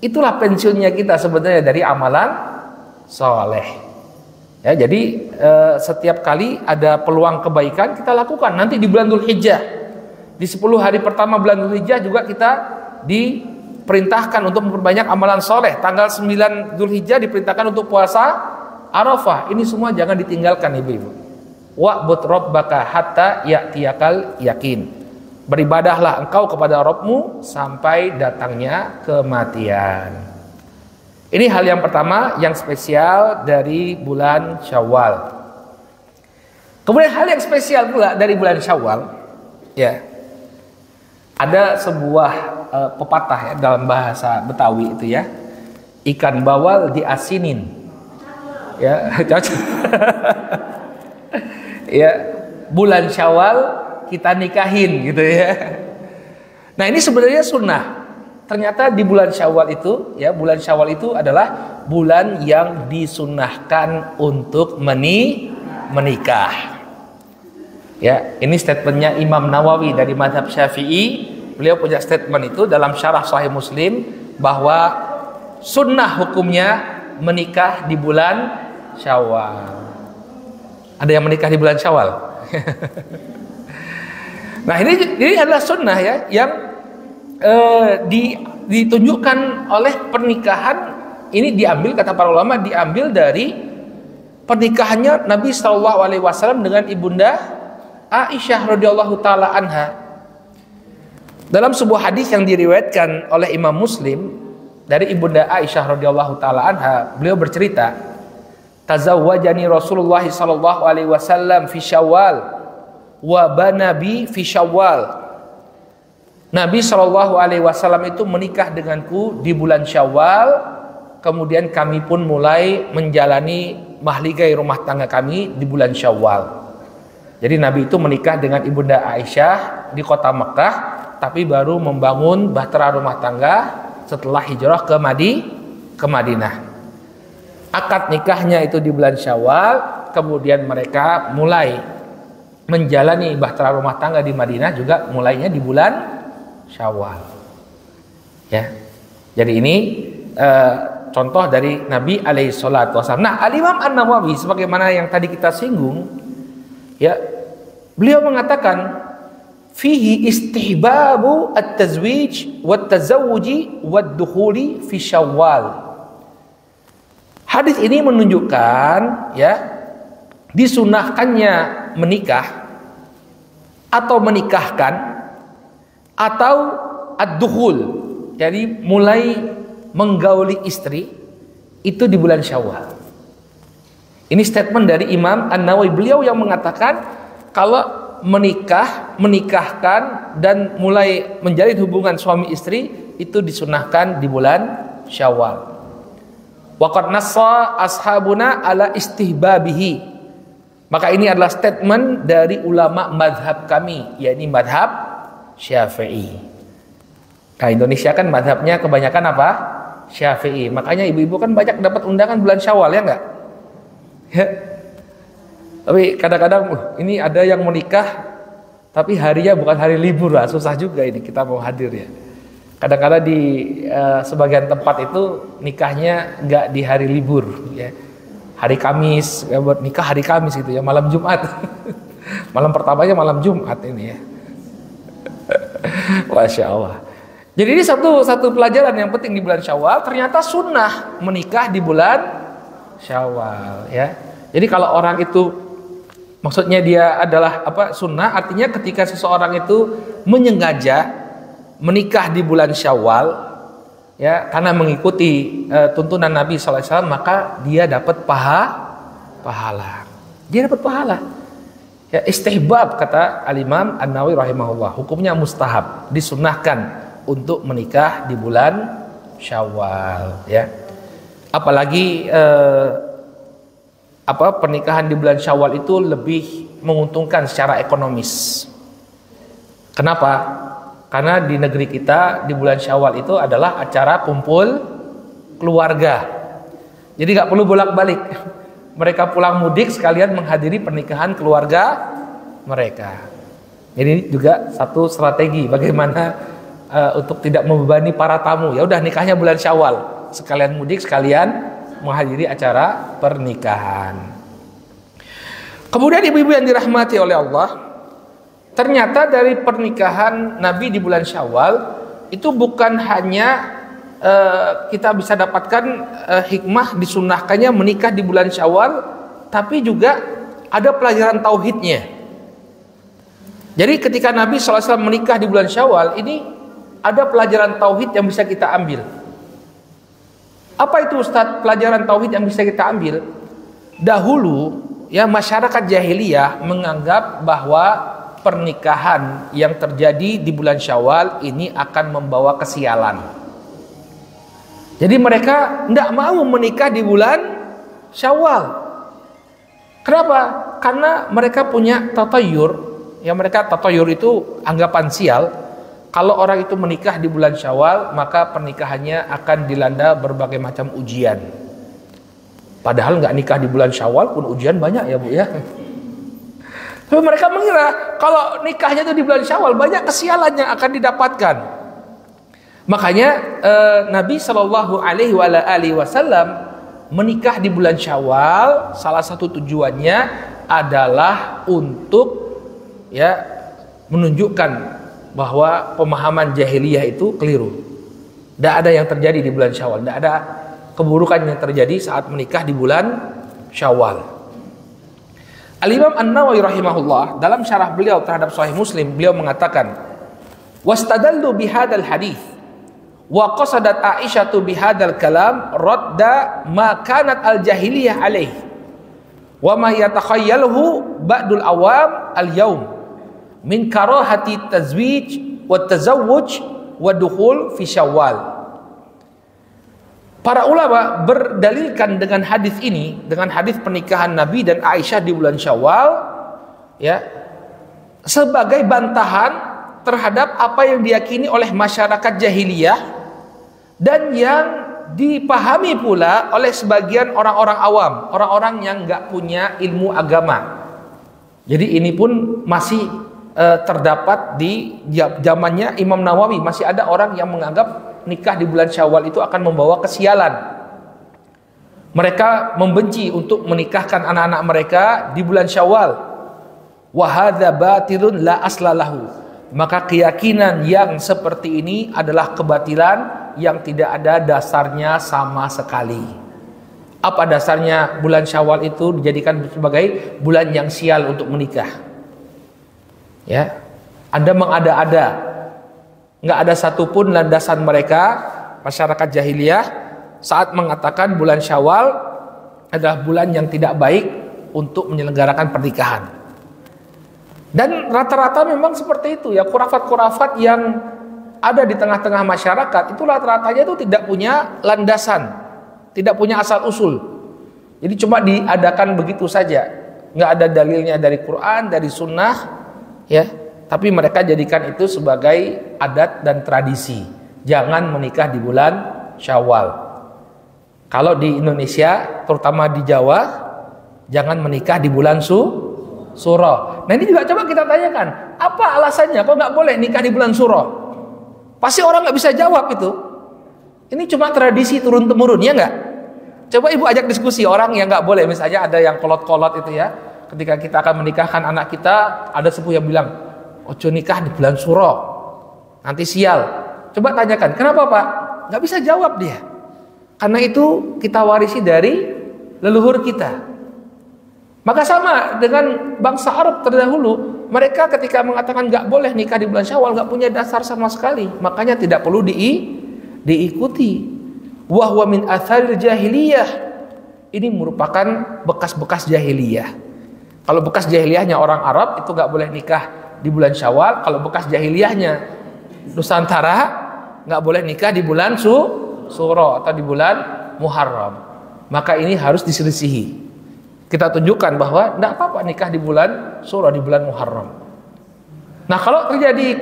Itulah pensiunnya kita sebenarnya dari amalan soleh. Ya, jadi setiap kali ada peluang kebaikan kita lakukan. Nanti di bulan Dzulhijjah, di 10 hari pertama bulan Dzulhijjah juga kita diperintahkan untuk memperbanyak amalan soleh. Tanggal 9 Dzulhijjah diperintahkan untuk puasa Arafah. Ini semua jangan ditinggalkan ibu-ibu. Wa'bud rabbaka hatta ya'tiyakal yakin. Beribadahlah engkau kepada Rabbmu sampai datangnya kematian. Ini hal yang pertama yang spesial dari bulan Syawal. Kemudian hal yang spesial pula dari bulan Syawal, ya, ada sebuah pepatah ya dalam bahasa Betawi itu ya, ikan bawal diasinin. Ya, cocok. Ya, bulan Syawal kita nikahin gitu ya. Nah, ini sebenarnya sunnah. Ternyata di bulan Syawal itu, ya, bulan Syawal itu adalah bulan yang disunnahkan untuk menikah. Ya, ini statementnya Imam Nawawi dari mazhab Syafi'i. Beliau punya statement itu dalam syarah Sahih Muslim bahwa sunnah hukumnya menikah di bulan Syawal. Ada yang menikah di bulan Syawal? Nah, ini adalah sunnah ya yang ditunjukkan oleh pernikahan. Ini diambil, kata para ulama, diambil dari pernikahannya Nabi Shallallahu Alaihi Wasallam dengan ibunda Aisyah radhiyallahu taala anha. Dalam sebuah hadis yang diriwayatkan oleh Imam Muslim dari ibunda Aisyah radhiyallahu taala anha, beliau bercerita, tazawwajani Rasulullah sallallahu alaihi wasallam fi Syawal wa banabi fi Syawal. Nabi Shallallahu alaihi wasallam itu menikah denganku di bulan Syawal, kemudian kami pun mulai menjalani mahligai rumah tangga kami di bulan Syawal. Jadi Nabi itu menikah dengan Ibunda Aisyah di kota Mekah, tapi baru membangun bahtera rumah tangga setelah hijrah ke Madinah. Akad nikahnya itu di bulan Syawal, kemudian mereka mulai menjalani bahtera rumah tangga di Madinah juga mulainya di bulan Syawal. Ya. Jadi ini contoh dari Nabi alaihi salatu wasallam. Nah, Al-Imam An-Nawawi sebagaimana yang tadi kita singgung, ya, beliau mengatakan fihi istihbabu at-tazwij wat-tazawuji wad-dukhuli fi Syawal. Hadis ini menunjukkan, ya, disunahkannya menikah atau menikahkan atau ad-dukhul, jadi mulai menggauli istri itu di bulan Syawal. Ini statement dari Imam An-Nawawi, beliau yang mengatakan kalau menikahkan dan mulai menjalin hubungan suami istri itu disunahkan di bulan Syawal. Wa qad nassa ashabuna ala istihbabihi. Maka ini adalah statement dari ulama madhab kami, yakni madhab Syafi'i. Nah, Indonesia kan madhabnya kebanyakan apa? Syafi'i. Makanya ibu-ibu kan banyak dapat undangan bulan Syawal, ya enggak? Ya. Tapi kadang-kadang ini ada yang menikah tapi harinya bukan hari libur lah, susah juga ini kita mau hadir ya. Kadang-kadang di sebagian tempat itu nikahnya enggak di hari libur ya. Hari Kamis, ya, buat nikah hari Kamis gitu ya, malam Jumat. Malam pertamanya malam Jumat ini ya. Masya Allah. Jadi ini satu pelajaran yang penting di bulan Syawal. Ternyata sunnah menikah di bulan Syawal, ya. Jadi kalau orang itu maksudnya dia adalah apa sunnah, artinya ketika seseorang itu menyengaja menikah di bulan Syawal, ya, karena mengikuti tuntunan Nabi SAW, maka dia dapat pahala. Dia dapat pahala. Ya, istihbab kata Al-Imam An-Nawawi rahimahullah, hukumnya mustahab, disunnahkan untuk menikah di bulan Syawal, ya. Apalagi pernikahan di bulan Syawal itu lebih menguntungkan secara ekonomis. Kenapa? Karena di negeri kita di bulan Syawal itu adalah acara kumpul keluarga. Jadi nggak perlu bolak-balik. Mereka pulang mudik sekalian menghadiri pernikahan keluarga mereka. Jadi juga satu strategi bagaimana untuk tidak membebani para tamu. Ya udah nikahnya bulan Syawal, sekalian mudik sekalian menghadiri acara pernikahan. Kemudian ibu-ibu yang dirahmati oleh Allah, ternyata dari pernikahan Nabi di bulan Syawal itu bukan hanya kita bisa dapatkan hikmah disunahkannya menikah di bulan Syawal, tapi juga ada pelajaran tauhidnya. Jadi ketika Nabi SAW menikah di bulan Syawal ini ada pelajaran tauhid yang bisa kita ambil. Apa itu Ustaz pelajaran tauhid yang bisa kita ambil? Dahulu ya masyarakat jahiliyah menganggap bahwa pernikahan yang terjadi di bulan Syawal ini akan membawa kesialan. Jadi mereka tidak mau menikah di bulan Syawal. Kenapa? Karena mereka punya tatayur. Ya, mereka tatayur itu anggapan sial. Kalau orang itu menikah di bulan Syawal, maka pernikahannya akan dilanda berbagai macam ujian. Padahal nggak nikah di bulan Syawal pun ujian banyak ya Bu ya. Tapi mereka mengira kalau nikahnya itu di bulan Syawal banyak kesialan yang akan didapatkan. Makanya Nabi Shallallahu Alaihi Wasallam menikah di bulan Syawal, salah satu tujuannya adalah untuk ya menunjukkan bahwa pemahaman jahiliyah itu keliru. Tidak ada yang terjadi di bulan Syawal, tidak ada keburukan yang terjadi saat menikah di bulan Syawal. Al-Imam An-Nawawi rahimahullah dalam syarah beliau terhadap Sahih Muslim, beliau mengatakan, "Wastadallu bihadzal hadits wa qasadat Aisyatu bihadzal kalam radda ma kanat al-jahiliyah alaih wa ma yatakhayyaluhu ba'dul awam al-yaum min karahati tazwij wa tazawwuj wa dukhul fi Syawal. Para ulama berdalilkan dengan hadis ini, dengan hadis pernikahan Nabi dan Aisyah di bulan Syawal, ya, sebagai bantahan terhadap apa yang diyakini oleh masyarakat jahiliyah dan yang dipahami pula oleh sebagian orang-orang awam, orang-orang yang nggak punya ilmu agama. Jadi ini pun masih terdapat di zamannya Imam Nawawi, masih ada orang yang menganggap nikah di bulan Syawal itu akan membawa kesialan. Mereka membenci untuk menikahkan anak-anak mereka di bulan Syawal. Wa hadza batilun la aslalahu. Maka keyakinan yang seperti ini adalah kebatilan yang tidak ada dasarnya sama sekali. Apa dasarnya bulan Syawal itu dijadikan sebagai bulan yang sial untuk menikah? Ya, Anda mengada-ada. Nggak ada satupun landasan mereka masyarakat jahiliyah saat mengatakan bulan Syawal adalah bulan yang tidak baik untuk menyelenggarakan pernikahan. Dan rata-rata memang seperti itu ya, khurafat-khurafat yang ada di tengah-tengah masyarakat itu rata-ratanya itu tidak punya landasan, tidak punya asal usul. Jadi cuma diadakan begitu saja, nggak ada dalilnya dari Quran, dari Sunnah, ya. Tapi mereka jadikan itu sebagai adat dan tradisi. Jangan menikah di bulan Syawal. Kalau di Indonesia, terutama di Jawa, jangan menikah di bulan Suro. Nah ini juga coba kita tanyakan, apa alasannya kok nggak boleh nikah di bulan Suro? Pasti orang nggak bisa jawab itu. Ini cuma tradisi turun temurun, ya nggak? Coba ibu ajak diskusi orang yang nggak boleh, misalnya ada yang kolot-kolot itu ya. Ketika kita akan menikahkan anak kita, ada sepuh yang bilang, ojo nikah di bulan Suro, nanti sial. Coba tanyakan, kenapa Pak? Nggak bisa jawab dia. Karena itu kita warisi dari leluhur kita. Maka sama dengan bangsa Arab terdahulu, mereka ketika mengatakan nggak boleh nikah di bulan Syawal, nggak punya dasar sama sekali. Makanya tidak perlu diikuti. Wahwa min atharil jahiliyah. Ini merupakan bekas-bekas jahiliyah. Kalau bekas jahiliyahnya orang Arab itu nggak boleh nikah di bulan Syawal. Kalau bekas jahiliyahnya Nusantara nggak boleh nikah di bulan Suro atau di bulan Muharram. Maka ini harus diselisihi. Kita tunjukkan bahwa tidak apa-apa nikah di bulan Suro, di bulan Muharram. Nah kalau terjadi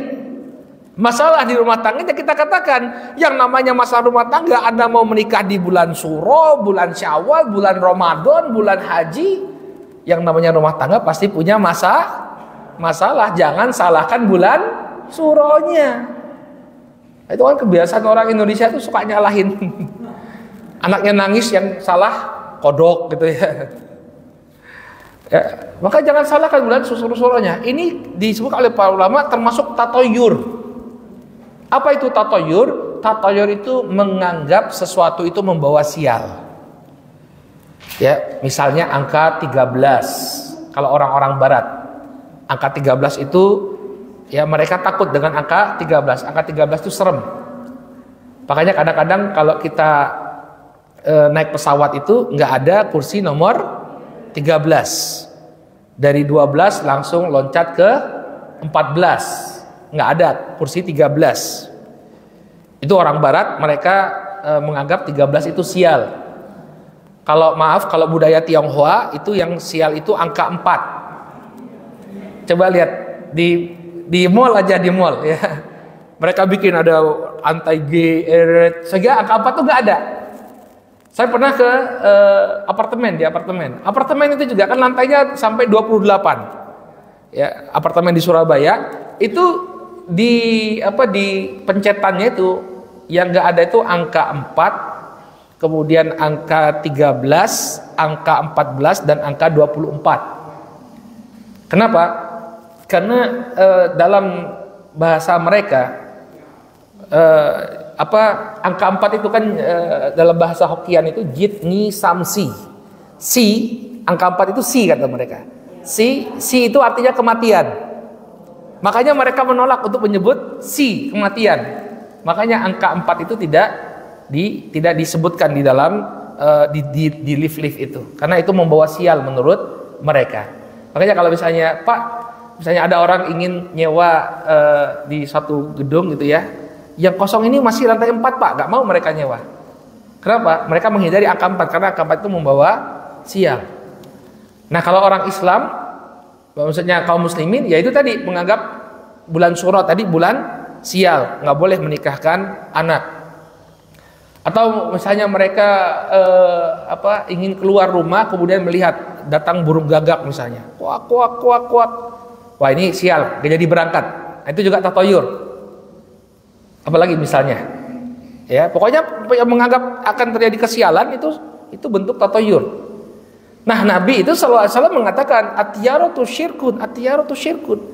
masalah di rumah tangga, kita katakan yang namanya masalah rumah tangga, Anda mau menikah di bulan Suro, bulan Syawal, bulan Ramadan, bulan Haji, yang namanya rumah tangga pasti punya masalah. Jangan salahkan bulan Suronya. Itu kan kebiasaan orang Indonesia itu suka nyalahin anaknya nangis, yang salah kodok gitu ya. Maka jangan salahkan bulan Suronya. Ini disebut oleh para ulama termasuk tatoyur. Apa itu tatoyur? Tatoyur itu menganggap sesuatu itu membawa sial. Ya, misalnya angka 13. Kalau orang-orang barat, angka 13 itu ya mereka takut dengan angka 13. Angka 13 itu serem. Makanya kadang-kadang kalau kita naik pesawat itu nggak ada kursi nomor 13. Dari 12 langsung loncat ke 14. Nggak ada kursi 13. Itu orang barat, mereka menganggap 13 itu sial. Kalau budaya Tionghoa itu yang sial itu angka 4. Coba lihat di mall aja, di mall ya. Mereka bikin ada anti G, sehingga angka 4 tuh nggak ada. Saya pernah ke apartemen itu juga kan lantainya sampai 28. Ya, apartemen di Surabaya itu di pencetannya itu yang nggak ada itu angka 4, kemudian angka 13, angka 14 dan angka 24. Kenapa? Karena dalam bahasa mereka angka 4 itu kan dalam bahasa Hokkien itu jit ni sam si. Si, angka 4 itu si kata mereka. Si itu artinya kematian. Makanya mereka menolak untuk menyebut si kematian. Makanya angka 4 itu tidak disebutkan di dalam di lift itu. Karena itu membawa sial menurut mereka. Makanya kalau misalnya, Pak, misalnya ada orang ingin nyewa di satu gedung gitu ya, yang kosong ini masih lantai 4 Pak, nggak mau mereka nyewa. Kenapa? Mereka menghindari angka 4 karena angka 4 itu membawa sial. Nah kalau orang Islam, maksudnya kaum muslimin, ya itu tadi menganggap bulan Syura tadi bulan sial, nggak boleh menikahkan anak. Atau misalnya mereka ingin keluar rumah kemudian melihat datang burung gagak misalnya, kuak kuak kuak kuak, wah ini sial, gak jadi berangkat. Nah, itu juga tatoyur. Apalagi misalnya, ya pokoknya yang menganggap akan terjadi kesialan itu bentuk tatoyur. Nah Nabi itu sallallahu alaihi wasallam mengatakan at-tiyaratu syirkun, at-tiyaratu syirkun.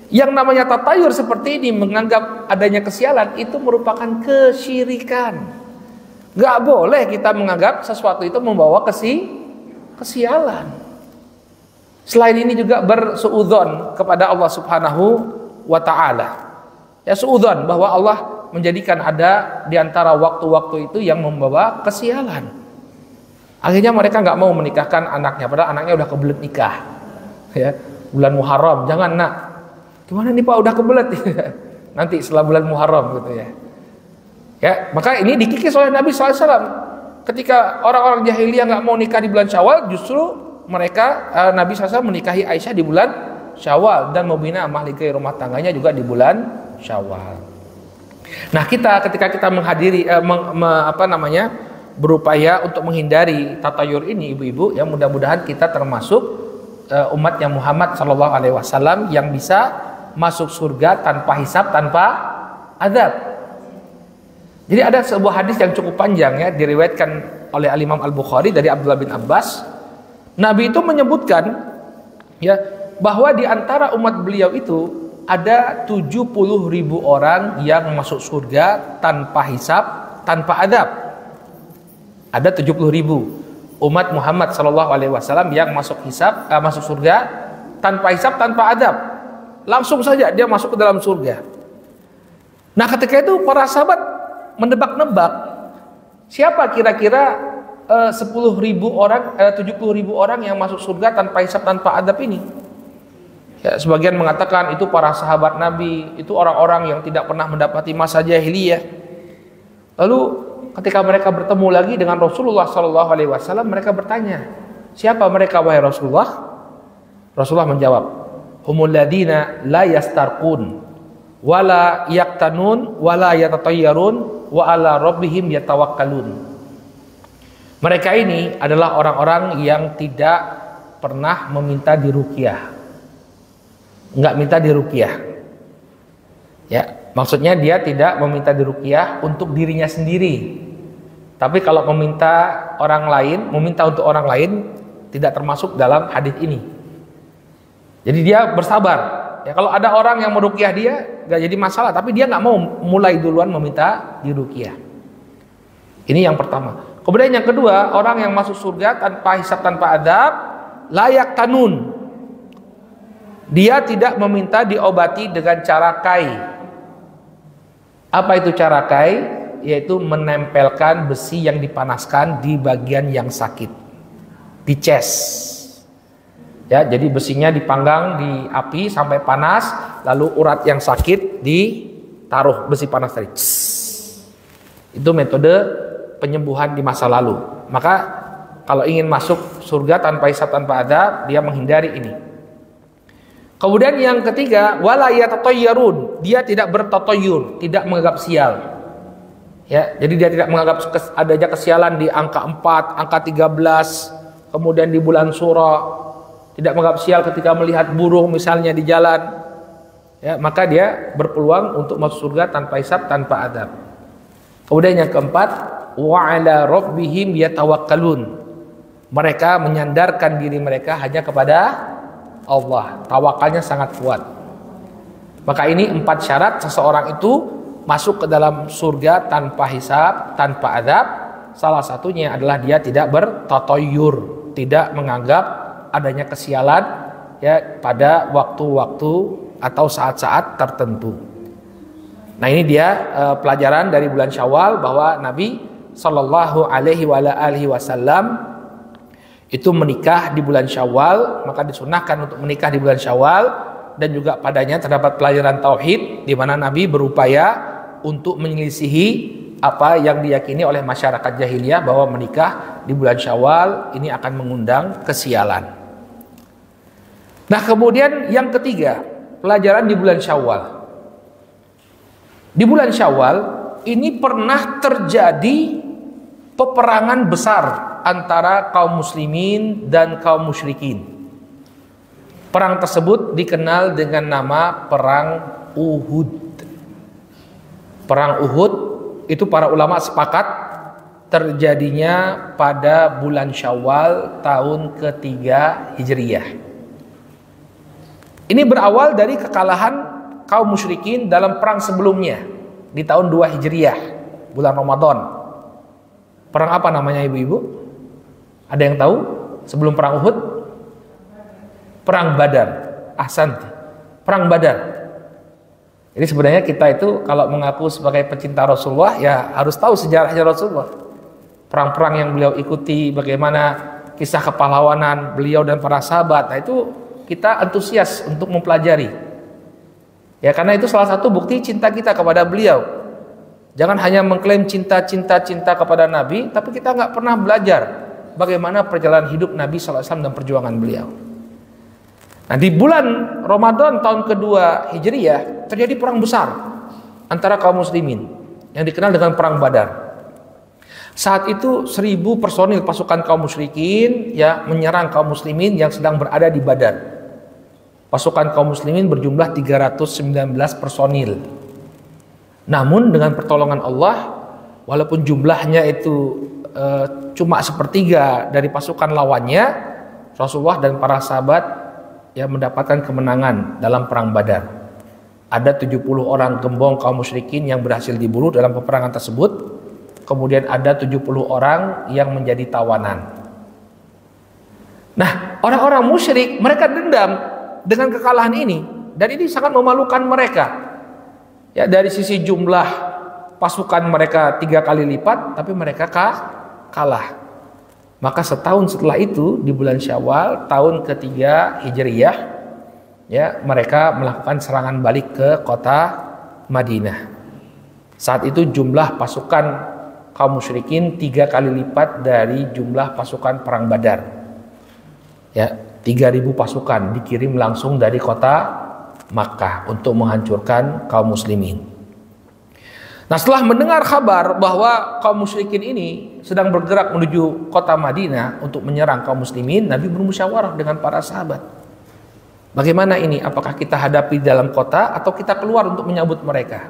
Yang namanya tatayur seperti ini menganggap adanya kesialan itu merupakan kesyirikan. Gak boleh kita menganggap sesuatu itu membawa kesialan. Selain ini juga bersuudzon kepada Allah Subhanahu wa taala. Ya suudzon bahwa Allah menjadikan ada di antara waktu-waktu itu yang membawa kesialan. Akhirnya mereka nggak mau menikahkan anaknya, padahal anaknya udah kebelet nikah. Ya, bulan Muharram, jangan nak. Gimana nih Pak, udah kebelet? Nanti setelah bulan Muharram gitu ya. Ya, maka ini dikikis oleh Nabi SAW. Ketika orang-orang jahiliyah nggak mau nikah di bulan Syawal, justru mereka Nabi SAW menikahi Aisyah di bulan Syawal dan membina mahligai rumah tangganya juga di bulan Syawal. Nah ketika kita menghadiri berupaya untuk menghindari tatayur ini, ibu-ibu, ya mudah-mudahan kita termasuk umatnya Muhammad SAW yang bisa masuk surga tanpa hisab, tanpa azab. Jadi ada sebuah hadis yang cukup panjang ya, diriwayatkan oleh Al-Imam Al-Bukhari dari Abdullah bin Abbas. Nabi itu menyebutkan ya bahwa di antara umat beliau itu ada 70.000 orang yang masuk surga tanpa hisab, tanpa adab. Ada 70.000 umat Muhammad SAW yang masuk surga tanpa hisab, tanpa adab. Langsung saja dia masuk ke dalam surga. Nah ketika itu para sahabat menebak-nebak siapa kira-kira 70.000 orang yang masuk surga tanpa hisab, tanpa adab ini. Ya, sebagian mengatakan itu para sahabat Nabi, itu orang-orang yang tidak pernah mendapati masa jahiliyah. Lalu ketika mereka bertemu lagi dengan Rasulullah SAW, mereka bertanya, siapa mereka wahai Rasulullah? Rasulullah menjawab, humul ladina la yastarqun wala yaktanun wala yatatayyarun wa ala rabbihim yatawakkalun. Mereka ini adalah orang-orang yang tidak pernah meminta diruqyah. Enggak minta diruqyah. Ya, maksudnya dia tidak meminta diruqyah untuk dirinya sendiri. Tapi kalau meminta untuk orang lain tidak termasuk dalam hadis ini. Jadi dia bersabar. Ya, kalau ada orang yang meruqyah dia nggak jadi masalah, tapi dia nggak mau mulai duluan meminta diruqyah. Ini yang pertama. Kemudian yang kedua, orang yang masuk surga tanpa hisab, tanpa adab, layak tanun. Dia tidak meminta diobati dengan cara kai. Apa itu cara kai? Yaitu menempelkan besi yang dipanaskan di bagian yang sakit, di chest. Ya, jadi besinya dipanggang di api sampai panas, lalu urat yang sakit ditaruh besi panas tadi. Itu metode penyembuhan di masa lalu. Maka kalau ingin masuk surga tanpa hisab, tanpa adab, dia menghindari ini. Kemudian yang ketiga, wala yatatayyarun, dia tidak bertatoyur, tidak menganggap sial. Ya, jadi dia tidak menganggap adanya kesialan di angka 4, angka 13, kemudian di bulan Syura. Tidak menganggap sial ketika melihat burung misalnya di jalan, ya, maka dia berpeluang untuk masuk surga tanpa hisab, tanpa adab. Kemudian yang keempat, wa ala rabbihim yatawakkalun. Mereka menyandarkan diri mereka hanya kepada Allah. Tawakalnya sangat kuat. Maka ini 4 syarat seseorang itu masuk ke dalam surga tanpa hisab, tanpa adab. Salah satunya adalah dia tidak bertatoyur, tidak menganggap adanya kesialan ya pada waktu-waktu atau saat-saat tertentu. Nah ini dia pelajaran dari bulan Syawal bahwa Nabi Shallallahu Alaihi Wasallam itu menikah di bulan Syawal, maka disunahkan untuk menikah di bulan Syawal dan juga padanya terdapat pelajaran tauhid di mana Nabi berupaya untuk menyelisihi apa yang diyakini oleh masyarakat jahiliyah bahwa menikah di bulan Syawal ini akan mengundang kesialan. Nah, kemudian yang ketiga, pelajaran di bulan Syawal. Di bulan Syawal ini pernah terjadi peperangan besar antara kaum muslimin dan kaum musyrikin. Perang tersebut dikenal dengan nama Perang Uhud. Perang Uhud itu para ulama sepakat terjadinya pada bulan Syawal tahun ketiga Hijriyah. Ini berawal dari kekalahan kaum musyrikin dalam perang sebelumnya di tahun 2 Hijriyah, bulan Ramadan. Perang apa namanya ibu-ibu? Ada yang tahu sebelum perang Uhud? Perang Badar. Ahsanti. Perang Badar. Jadi sebenarnya kita itu kalau mengaku sebagai pecinta Rasulullah ya harus tahu sejarahnya Rasulullah. Perang-perang yang beliau ikuti, bagaimana kisah kepahlawanan beliau dan para sahabat. Nah itu kita antusias untuk mempelajari. Ya karena itu salah satu bukti cinta kita kepada beliau. Jangan hanya mengklaim cinta kepada Nabi, tapi kita nggak pernah belajar bagaimana perjalanan hidup Nabi SAW dan perjuangan beliau. Nah di bulan Ramadan tahun kedua Hijriyah terjadi perang besar antara kaum muslimin yang dikenal dengan Perang Badar. Saat itu 1.000 personil pasukan kaum musyrikin ya menyerang kaum muslimin yang sedang berada di Badar. Pasukan kaum muslimin berjumlah 319 personil. Namun dengan pertolongan Allah, walaupun jumlahnya itu cuma sepertiga dari pasukan lawannya, Rasulullah dan para sahabat ya mendapatkan kemenangan dalam perang Badar. Ada 70 orang gembong kaum musyrikin yang berhasil dibunuh dalam peperangan tersebut. Kemudian ada 70 orang yang menjadi tawanan. Nah, orang-orang musyrik mereka dendam dengan kekalahan ini dan ini sangat memalukan mereka. Ya, dari sisi jumlah pasukan mereka 3 kali lipat, tapi mereka kalah. Maka setahun setelah itu di bulan Syawal tahun ketiga Hijriyah, ya mereka melakukan serangan balik ke kota Madinah. Saat itu jumlah pasukan kaum musyrikin 3 kali lipat dari jumlah pasukan perang Badar. Ya, 3.000 pasukan dikirim langsung dari kota Makkah untuk menghancurkan kaum muslimin. Nah, setelah mendengar kabar bahwa kaum musyrikin ini sedang bergerak menuju kota Madinah untuk menyerang kaum muslimin, Nabi bermusyawarah dengan para sahabat. Bagaimana ini? Apakah kita hadapi dalam kota atau kita keluar untuk menyambut mereka?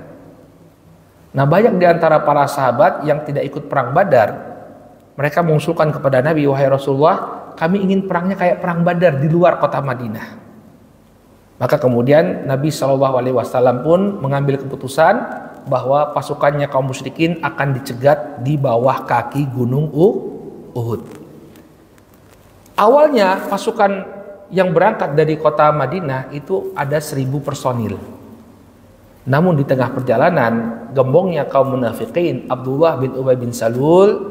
Nah, banyak di antara para sahabat yang tidak ikut perang Badar, mereka mengusulkan kepada Nabi, wahai Rasulullah, kami ingin perangnya kayak perang Badar di luar kota Madinah. Maka kemudian Nabi SAW pun mengambil keputusan bahwa pasukannya kaum musyrikin akan dicegat di bawah kaki gunung Uhud. Awalnya pasukan yang berangkat dari kota Madinah itu ada 1.000 personil. Namun di tengah perjalanan, gembongnya kaum munafikin Abdullah bin Ubay bin Salul,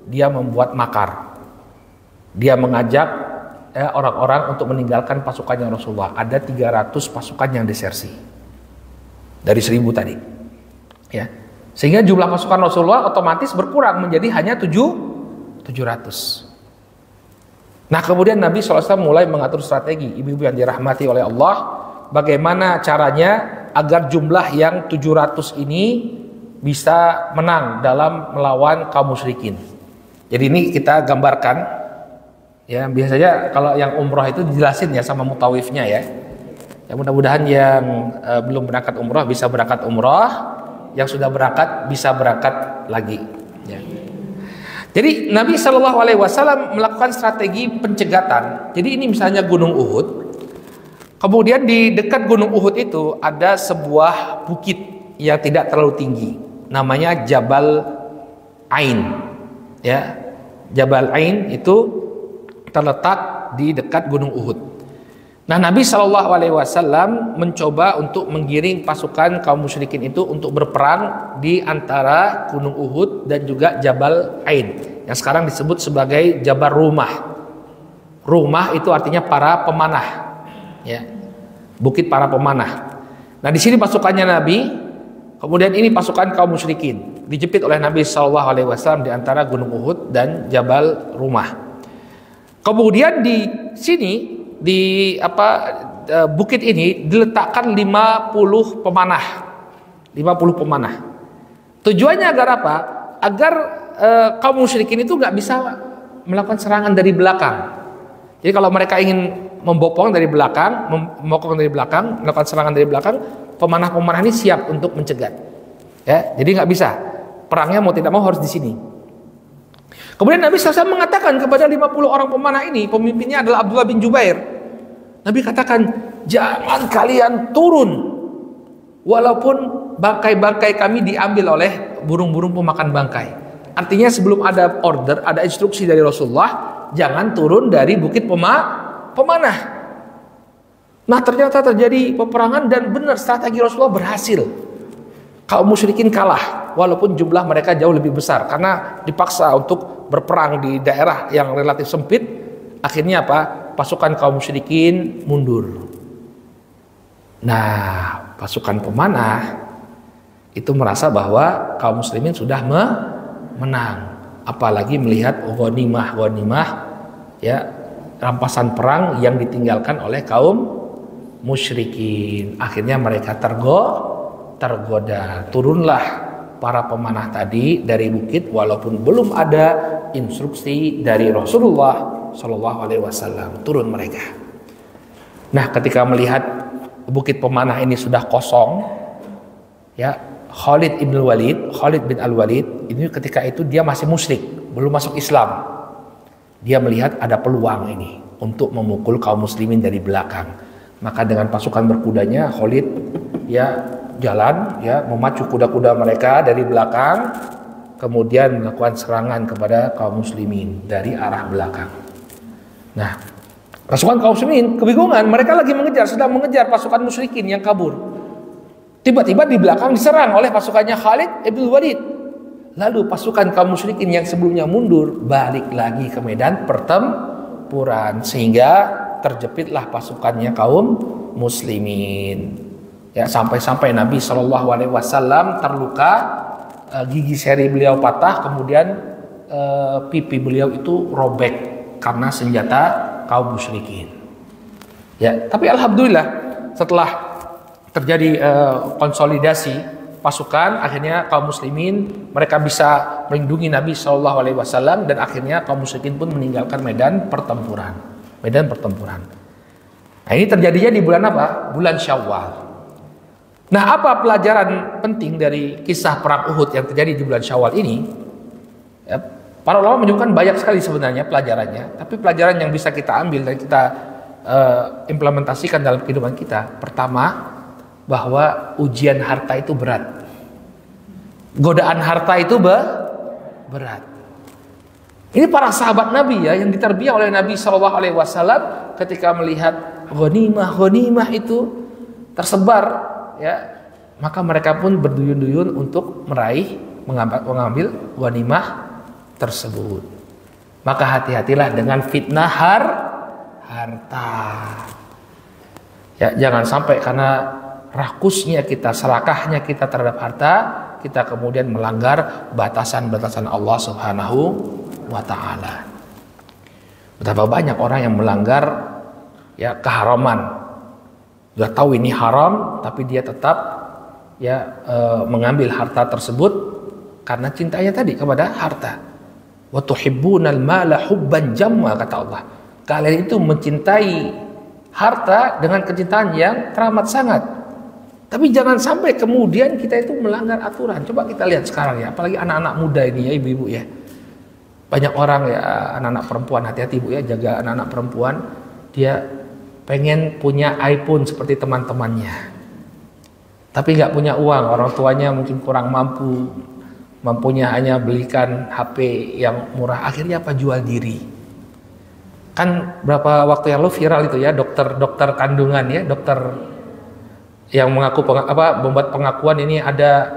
dia membuat makar. Dia mengajak orang-orang untuk meninggalkan pasukannya Rasulullah. Ada 300 pasukan yang desersi dari 1.000 tadi. Ya. Sehingga jumlah pasukan Rasulullah otomatis berkurang menjadi hanya 700. Nah, kemudian Nabi SAW mulai mengatur strategi, ibu-ibu yang dirahmati oleh Allah, bagaimana caranya agar jumlah yang 700 ini bisa menang dalam melawan kaum musyrikin. Jadi ini kita gambarkan. Ya, biasanya kalau yang umroh itu dijelasin ya sama mutawifnya ya. Ya mudah-mudahan yang belum berangkat umroh bisa berangkat umroh, yang sudah berangkat bisa berangkat lagi. Ya. Jadi Nabi SAW melakukan strategi pencegatan. Jadi ini misalnya Gunung Uhud. Kemudian di dekat Gunung Uhud itu ada sebuah bukit yang tidak terlalu tinggi. Namanya Jabal Ain. Ya, Jabal Ain itu terletak di dekat Gunung Uhud. Nah, Nabi SAW mencoba untuk menggiring pasukan kaum musyrikin itu untuk berperang di antara Gunung Uhud dan juga Jabal Ain, yang sekarang disebut sebagai Jabal Rumah. Rumah itu artinya para pemanah. Ya. bukit para pemanah. Nah di sini pasukannya Nabi, kemudian ini pasukan kaum musyrikin, dijepit oleh Nabi SAW di antara Gunung Uhud dan Jabal Rumah. Kemudian di sini di bukit ini diletakkan 50 pemanah. 50 pemanah. Tujuannya agar apa? Agar kaum musyrikin itu nggak bisa melakukan serangan dari belakang. Jadi kalau mereka ingin membopong dari belakang, melakukan serangan dari belakang, pemanah-pemanah ini siap untuk mencegat. Ya, jadi nggak bisa. Perangnya mau tidak mau harus di sini. Kemudian Nabi SAW mengatakan kepada 50 orang pemanah ini, pemimpinnya adalah Abdullah bin Jubair. Nabi katakan, jangan kalian turun, walaupun bangkai-bangkai kami diambil oleh burung-burung pemakan bangkai. Artinya sebelum ada order, ada instruksi dari Rasulullah, jangan turun dari bukit pemanah. Nah ternyata terjadi peperangan dan benar strategi Rasulullah berhasil. Kaum musyrikin kalah walaupun jumlah mereka jauh lebih besar karena dipaksa untuk berperang di daerah yang relatif sempit. Akhirnya apa? Pasukan kaum musyrikin mundur. Nah pasukan pemanah itu merasa bahwa kaum muslimin sudah menang. Apalagi melihat ghanimah ya, rampasan perang yang ditinggalkan oleh kaum musyrikin. Akhirnya mereka tergoda. Turunlah para pemanah tadi dari bukit walaupun belum ada instruksi dari Rasulullah Shallallahu Alaihi Wasallam. Turun mereka. Nah, ketika melihat bukit pemanah ini sudah kosong, ya Khalid bin Al-Walid ini ketika itu dia masih musyrik, belum masuk Islam. Dia melihat ada peluang ini untuk memukul kaum muslimin dari belakang. Maka dengan pasukan berkudanya Khalid ya jalan ya memacu kuda-kuda mereka dari belakang, kemudian melakukan serangan kepada kaum muslimin dari arah belakang. Nah, pasukan kaum muslimin kebingungan, mereka lagi sedang mengejar pasukan musyrikin yang kabur. Tiba-tiba di belakang diserang oleh pasukannya Khalid bin Walid. Lalu pasukan kaum musyrikin yang sebelumnya mundur balik lagi ke medan pertempuran sehingga terjepitlah pasukannya kaum muslimin. Ya sampai-sampai Nabi SAW terluka, gigi seri beliau patah, kemudian pipi beliau itu robek karena senjata kaum musyrikin. Ya, tapi alhamdulillah setelah terjadi konsolidasi pasukan, akhirnya kaum muslimin mereka bisa melindungi Nabi SAW dan akhirnya kaum musyrikin pun meninggalkan medan pertempuran. Nah ini terjadinya di bulan apa? Bulan Syawal. Nah apa pelajaran penting dari kisah perang Uhud yang terjadi di bulan Syawal ini? Ya, para ulama menyebutkan banyak sekali sebenarnya pelajarannya, tapi pelajaran yang bisa kita ambil dan kita implementasikan dalam kehidupan kita, pertama, bahwa ujian harta itu berat. Godaan harta itu berat. Ini para sahabat Nabi ya yang ditarbiyah oleh Nabi SAW ketika melihat ghanimah itu tersebar ya, maka mereka pun berduyun-duyun untuk mengambil ghanimah tersebut. Maka hati-hatilah dengan fitnah harta. Ya, jangan sampai karena rakusnya kita, serakahnya kita terhadap harta, kita kemudian melanggar batasan-batasan Allah Subhanahu wa Ta'ala. Betapa banyak orang yang melanggar ya keharaman. Sudah tahu ini haram, tapi dia tetap ya mengambil harta tersebut karena cintanya tadi kepada harta. Wa tuhibbunal mala hubban jamma, kata Allah. Kalian itu mencintai harta dengan kecintaan yang teramat sangat. Tapi jangan sampai kemudian kita itu melanggar aturan. Coba kita lihat sekarang ya, apalagi anak-anak muda ini ya, ibu-ibu ya. Banyak orang ya, anak-anak perempuan, hati-hati Bu ya, jaga anak-anak perempuan. Dia pengen punya iPhone seperti teman-temannya, tapi nggak punya uang, orang tuanya mungkin kurang mampunya hanya belikan HP yang murah. Akhirnya apa? Jual diri. Kan berapa waktu yang lalu viral itu ya, dokter kandungan ya, dokter yang membuat pengakuan ini ada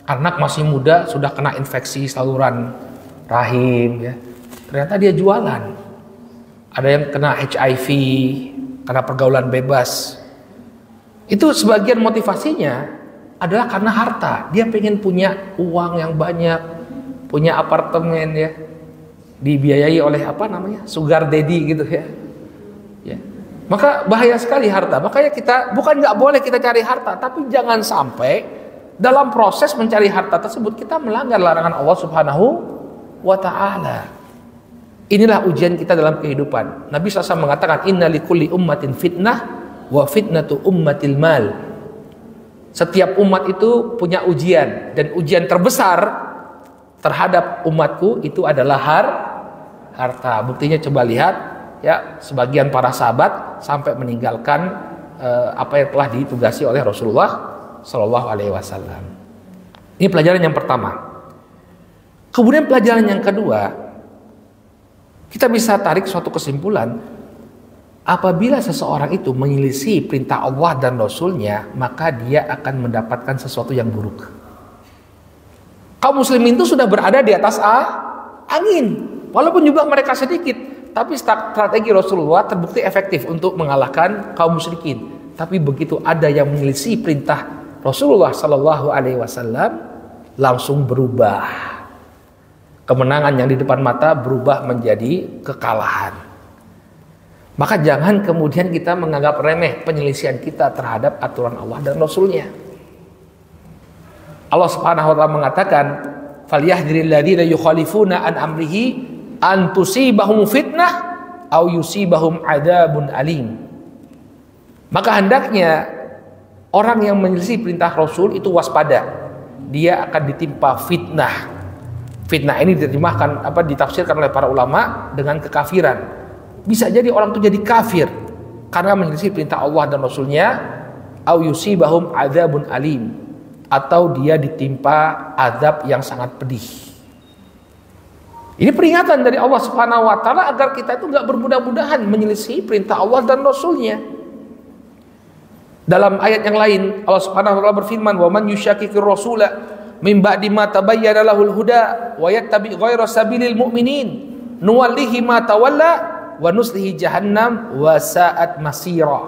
anak masih muda sudah kena infeksi saluran rahim ya. Ternyata dia jualan. Ada yang kena HIV karena pergaulan bebas. Itu sebagian motivasinya adalah karena harta. Dia pengen punya uang yang banyak, punya apartemen ya, dibiayai oleh apa namanya, sugar daddy gitu ya. Maka bahaya sekali harta. Makanya kita bukan nggak boleh kita cari harta, tapi jangan sampai dalam proses mencari harta tersebut kita melanggar larangan Allah Subhanahu wa Ta'ala. Inilah ujian kita dalam kehidupan. Nabi SAW mengatakan, Inna likulli ummatin fitnah wa fitnatu ummatil mal. Setiap umat itu punya ujian, dan ujian terbesar terhadap umatku itu adalah harta. Buktinya coba lihat ya, sebagian para sahabat sampai meninggalkan apa yang telah ditugasi oleh Rasulullah Shallallahu Alaihi Wasallam. Ini pelajaran yang pertama. Kemudian pelajaran yang kedua, kita bisa tarik suatu kesimpulan. Apabila seseorang itu menyelisih perintah Allah dan Rasulnya, maka dia akan mendapatkan sesuatu yang buruk. Kaum muslimin itu sudah berada di atas angin, walaupun jumlah mereka sedikit, tapi strategi Rasulullah terbukti efektif untuk mengalahkan kaum musyrikin. Tapi begitu ada yang menyelisih perintah Rasulullah Sallallahu Alaihi Wasallam, langsung berubah. Kemenangan yang di depan mata berubah menjadi kekalahan. Maka jangan kemudian kita menganggap remeh penyelisihan kita terhadap aturan Allah dan Rasulnya. Allah Subhanahu wa Ta'ala mengatakan, "Falyahdharil ladzina yukhalifuna an amrihi an tusibahum fitnah aw yusibahum adzabun alim." Maka hendaknya orang yang menyelisih perintah Rasul itu waspada. Dia akan ditimpa fitnah. Fitnah ini ditafsirkan oleh para ulama dengan kekafiran. Bisa jadi orang itu jadi kafir karena menyelisih perintah Allah dan Rasulnya, au yusibahum adzabun alim, atau dia ditimpa azab yang sangat pedih. Ini peringatan dari Allah Subhanahu wa Ta'ala agar kita itu nggak bermudah-mudahan menyelisih perintah Allah dan Rasulnya. Dalam ayat yang lain Allah Subhanahu wa Ta'ala berfirman, wa man yushaqiqir rasula min ba'di ma tabayyana lahul huda wa yattabi' ghayra sabilil mu'minin nuwallihi ma tawalla wa nuslihi jahannam wa sa'at masira.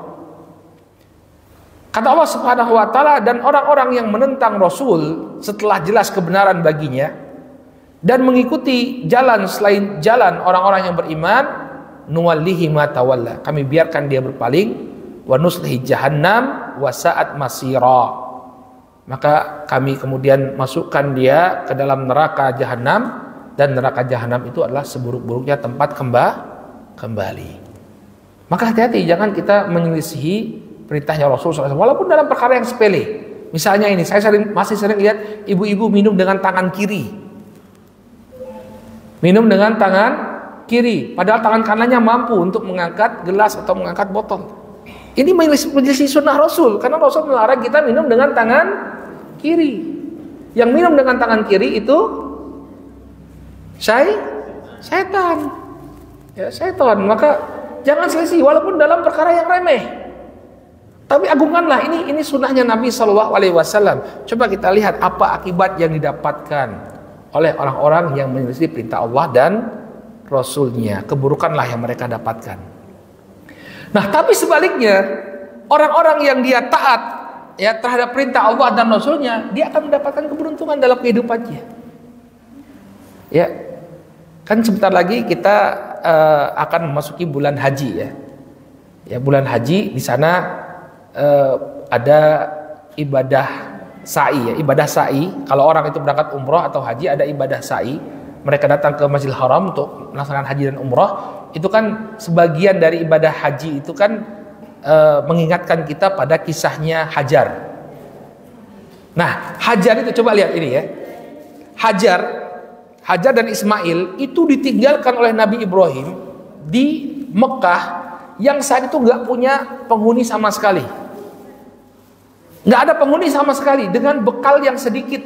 Kata Allah Subhanahu wa Ta'ala, dan orang-orang yang menentang Rasul setelah jelas kebenaran baginya dan mengikuti jalan selain jalan orang-orang yang beriman, nuwallihi ma tawalla, kami biarkan dia berpaling, wa nuslihi jahannam wa sa'at masira, maka kami kemudian masukkan dia ke dalam neraka jahanam, dan neraka jahanam itu adalah seburuk-buruknya tempat kembali. Maka hati-hati, jangan kita menyelisihi perintahnya Rasul SAW, walaupun dalam perkara yang sepele. Misalnya ini, saya masih sering lihat ibu-ibu minum dengan tangan kiri. Minum dengan tangan kiri, padahal tangan kanannya mampu untuk mengangkat gelas atau mengangkat botol. Ini menyelisih sunnah Rasul, karena Rasul melarang kita minum dengan tangan kiri. Yang minum dengan tangan kiri itu setan. Ya, setan. Maka jangan selisih walaupun dalam perkara yang remeh. Tapi agungkanlah ini sunnahnya Nabi Shallallahu Alaihi Wasallam. Coba kita lihat apa akibat yang didapatkan oleh orang-orang yang menyelisih perintah Allah dan Rasulnya. Keburukanlah yang mereka dapatkan. Nah, tapi sebaliknya, orang-orang yang dia taat ya terhadap perintah Allah dan Rasulnya, dia akan mendapatkan keberuntungan dalam kehidupannya. Ya, kan sebentar lagi kita akan memasuki bulan haji ya. Ya, bulan haji di sana ada ibadah sa'i ya, ibadah sa'i. Kalau orang itu berangkat umroh atau haji, ada ibadah sa'i. Mereka datang ke Masjidil Haram untuk melaksanakan haji dan umroh. Itu kan sebagian dari ibadah haji itu kan mengingatkan kita pada kisahnya Hajar. Nah, Hajar itu coba lihat ini ya. Hajar dan Ismail itu ditinggalkan oleh Nabi Ibrahim di Mekah yang saat itu nggak punya penghuni sama sekali. Nggak ada penghuni sama sekali, dengan bekal yang sedikit,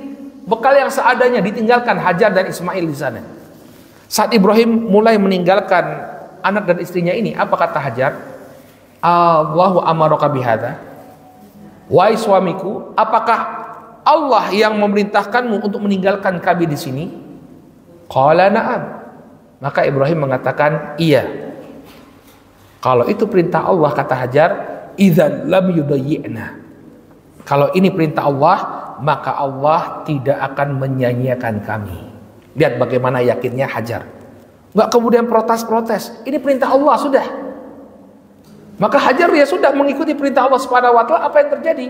bekal yang seadanya, ditinggalkan Hajar dan Ismail di sana. Saat Ibrahim mulai meninggalkan anak dan istrinya ini, apa kata Hajar? Allahu amaraka bihadza. Wahai suamiku, apakah Allah yang memerintahkanmu untuk meninggalkan kami di sini? Qala na'am. Maka Ibrahim mengatakan, iya. Kalau itu perintah Allah, kata Hajar, idzan lam yudayyi'na. Kalau ini perintah Allah, maka Allah tidak akan menyanyiakan kami. Lihat bagaimana yakinnya Hajar. Nggak kemudian protes-protes. Ini perintah Allah sudah. Maka Hajar ya sudah mengikuti perintah Allah Subhanahu wa taala. Apa yang terjadi?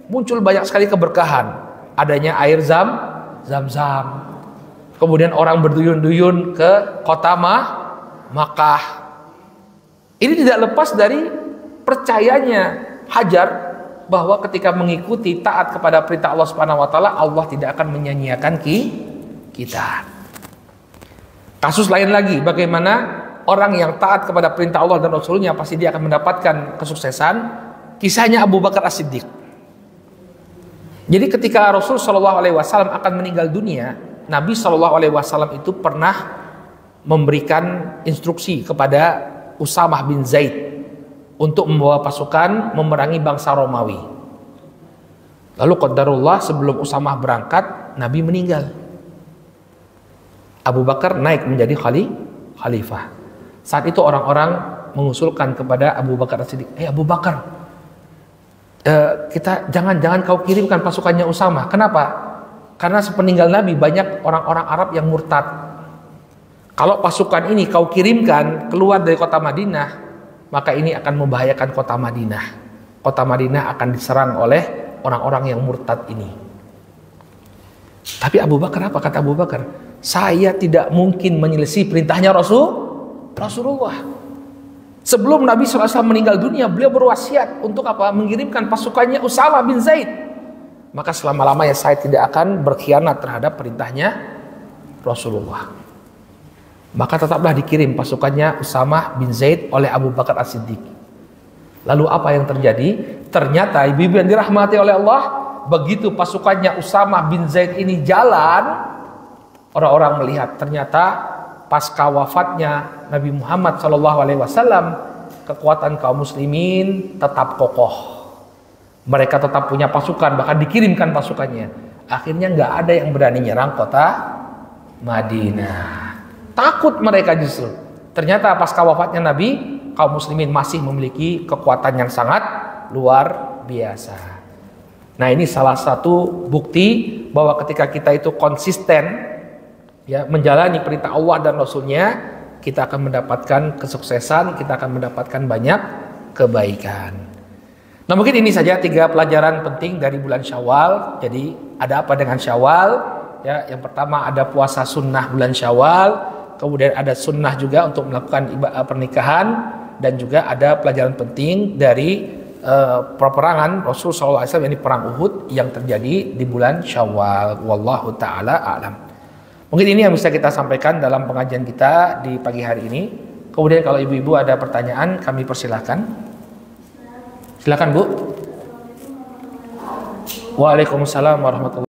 Muncul banyak sekali keberkahan. Adanya air Zam-Zam. Kemudian orang berduyun-duyun ke kota Makkah. Ini tidak lepas dari percayanya Hajar bahwa ketika mengikuti taat kepada perintah Allah Subhanahu wa taala, Allah tidak akan menyanyiakan kita. Kasus lain lagi, bagaimana orang yang taat kepada perintah Allah dan Rasulnya pasti dia akan mendapatkan kesuksesan. Kisahnya Abu Bakar As-Siddiq. Jadi ketika Rasul Shallallahu Alaihi Wasallam akan meninggal dunia, Nabi Shallallahu Alaihi Wasallam itu pernah memberikan instruksi kepada Usamah bin Zaid untuk membawa pasukan memerangi bangsa Romawi. Lalu qadarullah sebelum Usamah berangkat, Nabi meninggal. Abu Bakar naik menjadi khalifah. Saat itu orang-orang mengusulkan kepada Abu Bakar As-Siddiq, Abu Bakar, kita jangan kau kirimkan pasukannya Usamah. Kenapa? Karena sepeninggal Nabi banyak orang-orang Arab yang murtad. Kalau pasukan ini kau kirimkan keluar dari kota Madinah, maka ini akan membahayakan kota Madinah. Kota Madinah akan diserang oleh orang-orang yang murtad ini. Tapi Abu Bakar apa? Kata Abu Bakar, saya tidak mungkin menyelisih perintahnya Rasulullah. Sebelum Nabi SAW meninggal dunia, beliau berwasiat untuk apa? Mengirimkan pasukannya Usamah bin Zaid. Maka selama-lamanya saya tidak akan berkhianat terhadap perintahnya Rasulullah. Maka tetaplah dikirim pasukannya Usamah bin Zaid oleh Abu Bakar As-Siddiq. Lalu apa yang terjadi? Ternyata ibu-ibu yang dirahmati oleh Allah, begitu pasukannya Usamah bin Zaid ini jalan, orang-orang melihat ternyata pasca wafatnya Nabi Muhammad SAW, kekuatan kaum muslimin tetap kokoh. Mereka tetap punya pasukan, bahkan dikirimkan pasukannya. Akhirnya nggak ada yang berani nyerang kota Madinah. Takut mereka justru. Ternyata pasca wafatnya Nabi, kaum muslimin masih memiliki kekuatan yang sangat luar biasa. Nah, ini salah satu bukti bahwa ketika kita itu konsisten ya menjalani perintah Allah dan Rasulnya, kita akan mendapatkan kesuksesan, kita akan mendapatkan banyak kebaikan. Nah, mungkin ini saja 3 pelajaran penting dari bulan Syawal. Jadi ada apa dengan Syawal? Ya, yang pertama ada puasa sunnah bulan Syawal. Kemudian ada sunnah juga untuk melakukan ibadah pernikahan, dan juga ada pelajaran penting dari peperangan Rasul SAW, yakni perang Uhud yang terjadi di bulan Syawal. Wallahu taala a'lam. Mungkin ini yang bisa kita sampaikan dalam pengajian kita di pagi hari ini. Kemudian kalau ibu-ibu ada pertanyaan, kami persilahkan. Silakan Bu. Waalaikumsalam warahmatullahi wabarakatuh.